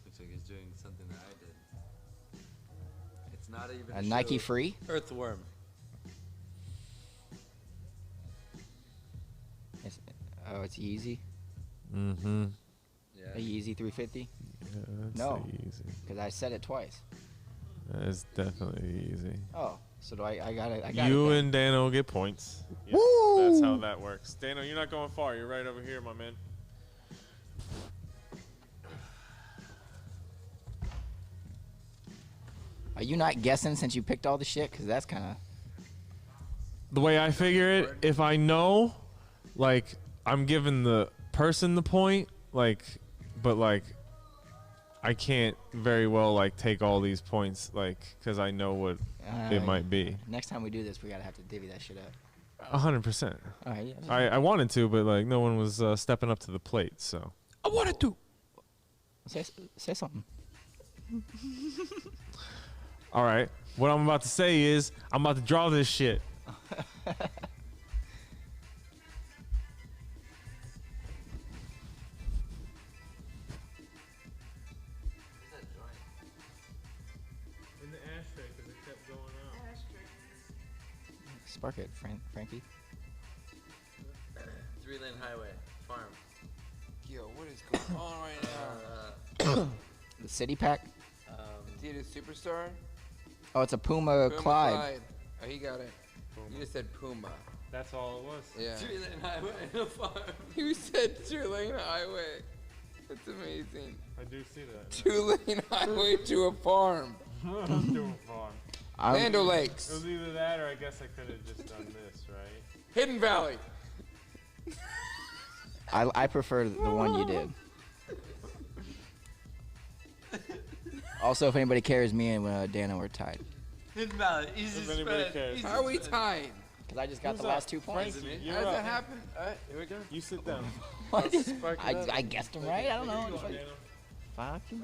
Looks like he's doing something that I did. It's not even A Nike show- free? Earthworm. Oh, it's Yeezy. Mm-hmm. Yeah. A Yeezy 350? Yeah, that's No. easy. Because I said it twice. That is definitely easy. Oh, so do I got it. I got You it. and Dano get points. Yeah, Woo! that's how that works. Dano, you're not going far. You're right over here, my man. Are you not guessing since you picked all the shit? Because that's kind of... The way I figure it, if I know, like, I'm giving the person the point, like, but, like, I can't very well, like, take all these points, like, because I know what it might be. Next time we do this, we got to have to divvy that shit up. 100%. All right, yeah. I wanted to, but, like, no one was stepping up to the plate, so. I wanted to. Say something. All right. What I'm about to say is, I'm about to draw this shit. In the ashtray, because it kept going out. Spark it, Frankie. 3-lane highway. Farm. Yo, what is going on right now? The city pack. Adidas Superstar? Oh, it's a Puma, Clyde. Oh, he got it. You just said Puma. That's all it was. Yeah. 3-lane highway and a farm. You said two-lane highway. That's amazing. I do see that. Two-lane highway to a farm. Doing farm. Land It O'Lakes. was either that or I guess I could have just done this, right? Hidden Valley. I prefer the one you did. Also, if anybody cares, me and Dano are tied. Hidden Valley. Easy If anybody spread. cares. Easy How are we spread. tied? Because I just got Who's the up? last 2 points. Frankie, How you're does up. that happen? Alright, here we go. You sit down. What? Spark it up. I guessed him right. I don't know. Fuck you.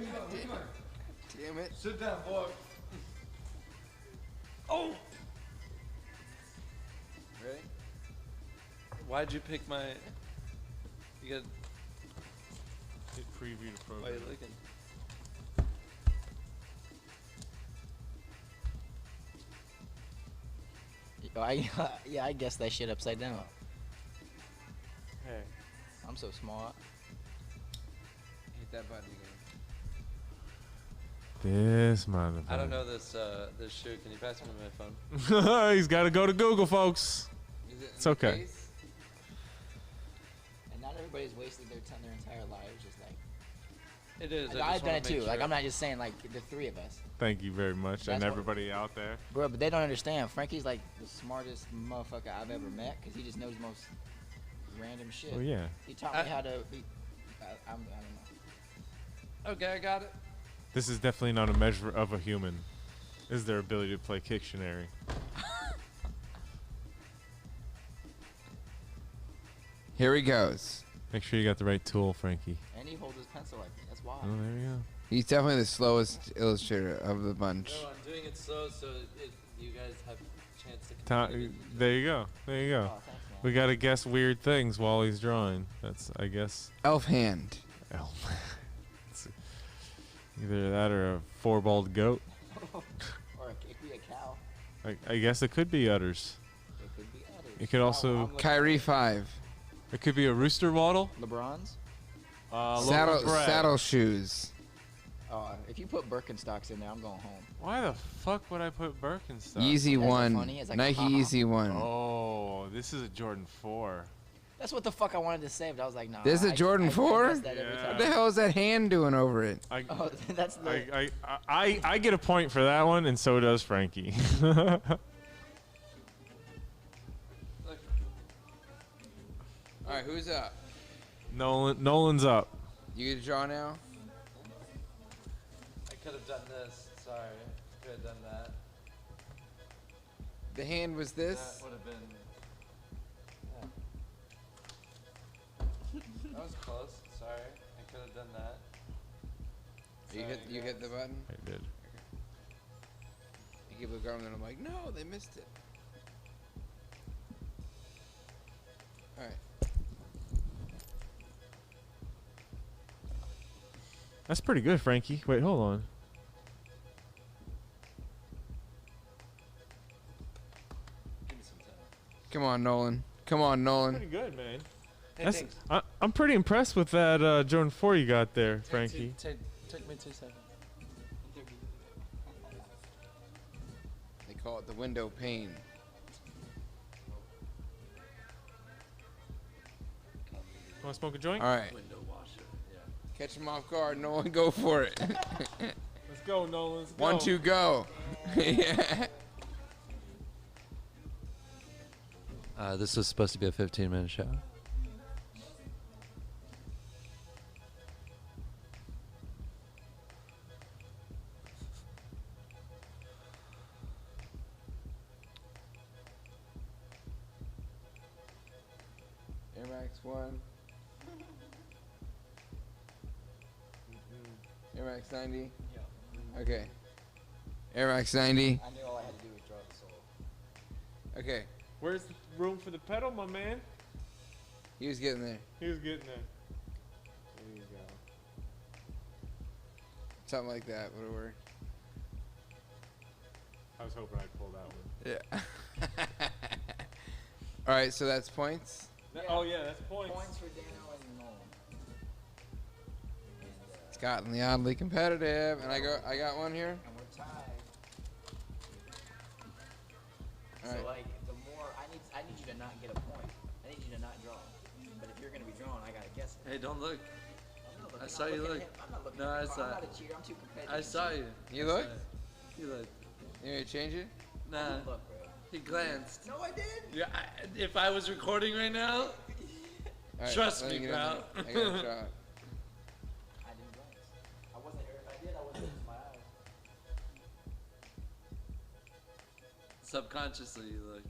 Damn it. Sit down, boy. Ready? Why'd you pick my? You got. Hit preview to Why are you program. looking? Yeah, I guess that shit upside down. Hey. I'm so smart. Hit that button again. This motherfucker. I don't know this this shoe. Can you pass me my phone? He's got to go to Google, folks. Is it in It's the okay. case? And not everybody's wasting their entire lives just like. It is. Like, I've done it too. Like I'm not just saying like the three of us, Thank you very much, That's and what- everybody out there. bro. But they don't understand. Frankie's like the smartest motherfucker I've ever met because he just knows the most random shit. Oh yeah. He taught me how to. I don't know. Okay, I got it. This is definitely not a measure of a human. Is their ability to play Kicktionary. Here he goes. Make sure you got the right tool, Frankie. And he holds his pencil like that. That's wild. Oh, there you go. He's definitely the slowest illustrator of the bunch. No, I'm doing it slow so you guys have a chance to. There you go. There you go. Oh, thanks, man. We gotta guess weird things while he's drawing. That's, I guess, Elf hand. It's either that or a four-balled goat. Or it could be a cow. I guess it could be udders. It could be others. It could also- I'm looking- Kyrie 5. It could be a rooster waddle. LeBron's. Saddle shoes. Oh, if you put Birkenstocks in there, I'm going home. Why the fuck would I put Birkenstock? Yeezy That's 1. funny. It's like, Nike haha. Yeezy 1. Oh, this is a Jordan 4. That's what the fuck I wanted to say, but I was like, nah. This is a Jordan 4? guess that every Yeah. time. What the hell is that hand doing over it? I, Oh, that's the. I get a point for that one, and so does Frankie. All right, who's up? Nolan's up. You get to draw now? I could have done this. Sorry. Could have done that. The hand was That this? would have been. Yeah. That was close. Sorry. I could have done that. You hit the button? I did. You keep looking and I'm like, no, they missed it. All right. That's pretty good, Frankie. Wait, hold on. Give me some time. Come on, Nolan. Come on, Nolan. Pretty good, man. Hey, That's, thanks. I'm pretty impressed with that Jordan 4 you got there, Frankie. Take me 2 seconds. They call it the window pane. Want to smoke a joint? All right. Window washer. Yeah. Catch him off guard. Nolan, go for it. Let's go, Nolan. Let's go. 1, 2, go. Yeah. This was supposed to be a 15-minute show. Air Max 1. Air Max 90. Okay. Air Max 90. I knew all I had to do was draw the soul. Okay. Where's the room for the pedal, my man? He was getting there. He was getting there. There you go. Something like that would have worked. I was hoping I'd pull that one. Yeah. All right, so that's points. Oh, yeah, that's points. Points for Daniel and Nolan. It's gotten the oddly competitive, and I got one here. And we're tied. All So right. like the more I need you to not get a point. I need you to not draw. But if you're gonna be drawn, I gotta guess it. Hey, don't look. I'm not looking- I I'm saw not you looking look. at him. I'm not looking No, at I him. saw I'm not it. a cheater. I'm too competitive. I saw you. You I saw looked? it. You looked. You want me to change it? Nah. Look, bro. He glanced. No, I did. Yeah. If I was recording right now, All right, Trust let me, get in pal. there. I got a shot. I didn't glance. I wasn't. If I did, I wasn't using my eyes. subconsciously you looked.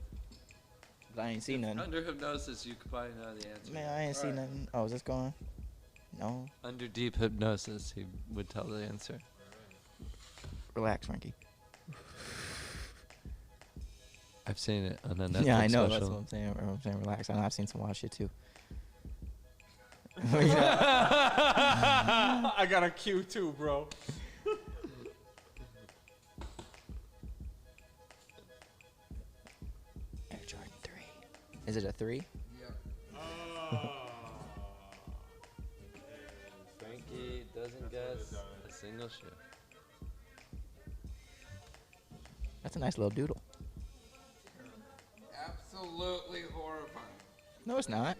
But I ain't see nothing. Under hypnosis, you could probably know the answer. Man, I ain't see nothing. Oh, is this going? No. Under deep hypnosis, he would tell the answer. Relax, Frankie. I've seen it on a Netflix Yeah, I know. special. That's what I'm saying. I'm saying relax. I know I've seen some wild shit too. I got a cue too, bro. Air Jordan 3. Is it a 3? Frankie doesn't guess a single shit. That's a nice little doodle. Absolutely horrifying. No, it's not.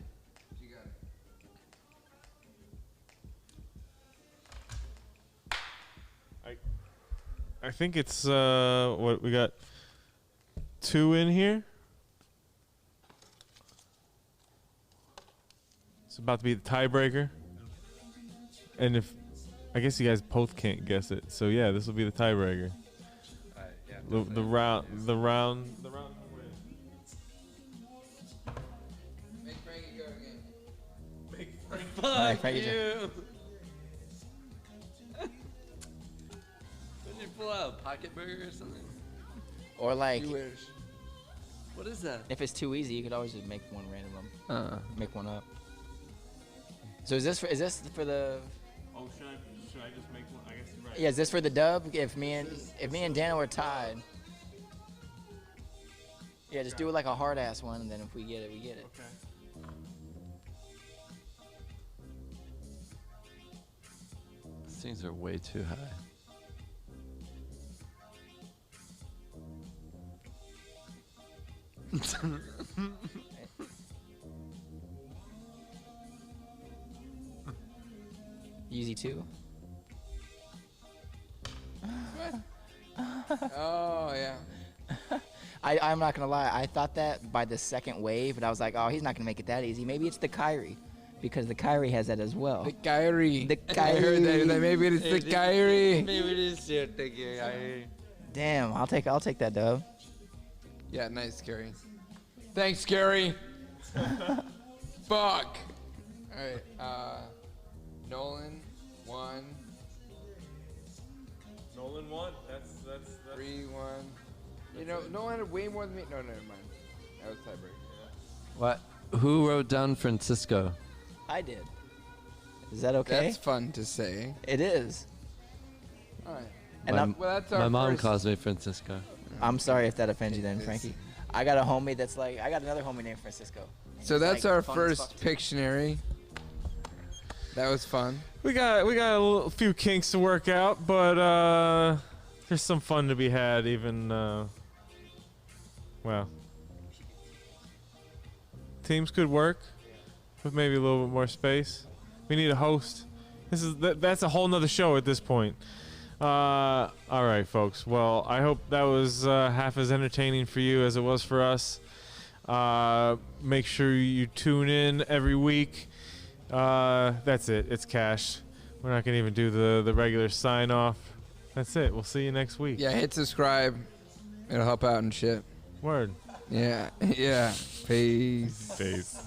You got it. I think it's what we got 2 in here. It's about to be the tiebreaker. And if I guess you guys both can't guess it. So yeah, this will be the tiebreaker. The round Make Frankie go again. Alright, Frankie, you. Did you pull out a pocket burger or something? Or like, You wish. What is that? if it's too easy, you could always just make one random. Make one up. So is this for the? Oh, should I just make one? I guess you're right. Yeah, is this for the dub? If me and Dana were tied. Yeah, just do it like a hard ass one, and then if we get it, we get it. Okay. These things are way too high. Easy too. Oh, yeah. I'm not gonna lie. I thought that by the second wave, but I was like, oh, he's not gonna make it that easy. Maybe it's the Kyrie, because the Kyrie has that as well. The Kyrie. The I heard that. Kyrie. Maybe it's the Kyrie. Maybe it is your thinking. Damn, I'll take that dub. Yeah, nice, Gary. Thanks, Gary. Fuck. All right. Nolan, 1. Nolan won. That's 3, 1. You know, Nolan had way more than me. No, never mind. That was tiebreaker. What? Who wrote down Francisco? I did. Is that okay? That's fun to say. It is. All right. And Well, that's our My mom first. calls me Francisco. I'm sorry if that offends you then, It is. Frankie. I got a homie that's like, I got another homie named Francisco. And So he's, that's like, our fun as fuck, first too. Pictionary. That was fun. we got a few kinks to work out, but there's some fun to be had. Even well, teams could work with maybe a little bit more space. We need a host. That's a whole nother show at this point. All right, folks. Well, I hope that was half as entertaining for you as it was for us. Make sure you tune in every week. That's it. It's Cash. We're not gonna even do the regular sign off. That's it. We'll see you next week. Yeah, hit subscribe. It'll help out and shit. Word. Yeah. Yeah. Peace. Peace.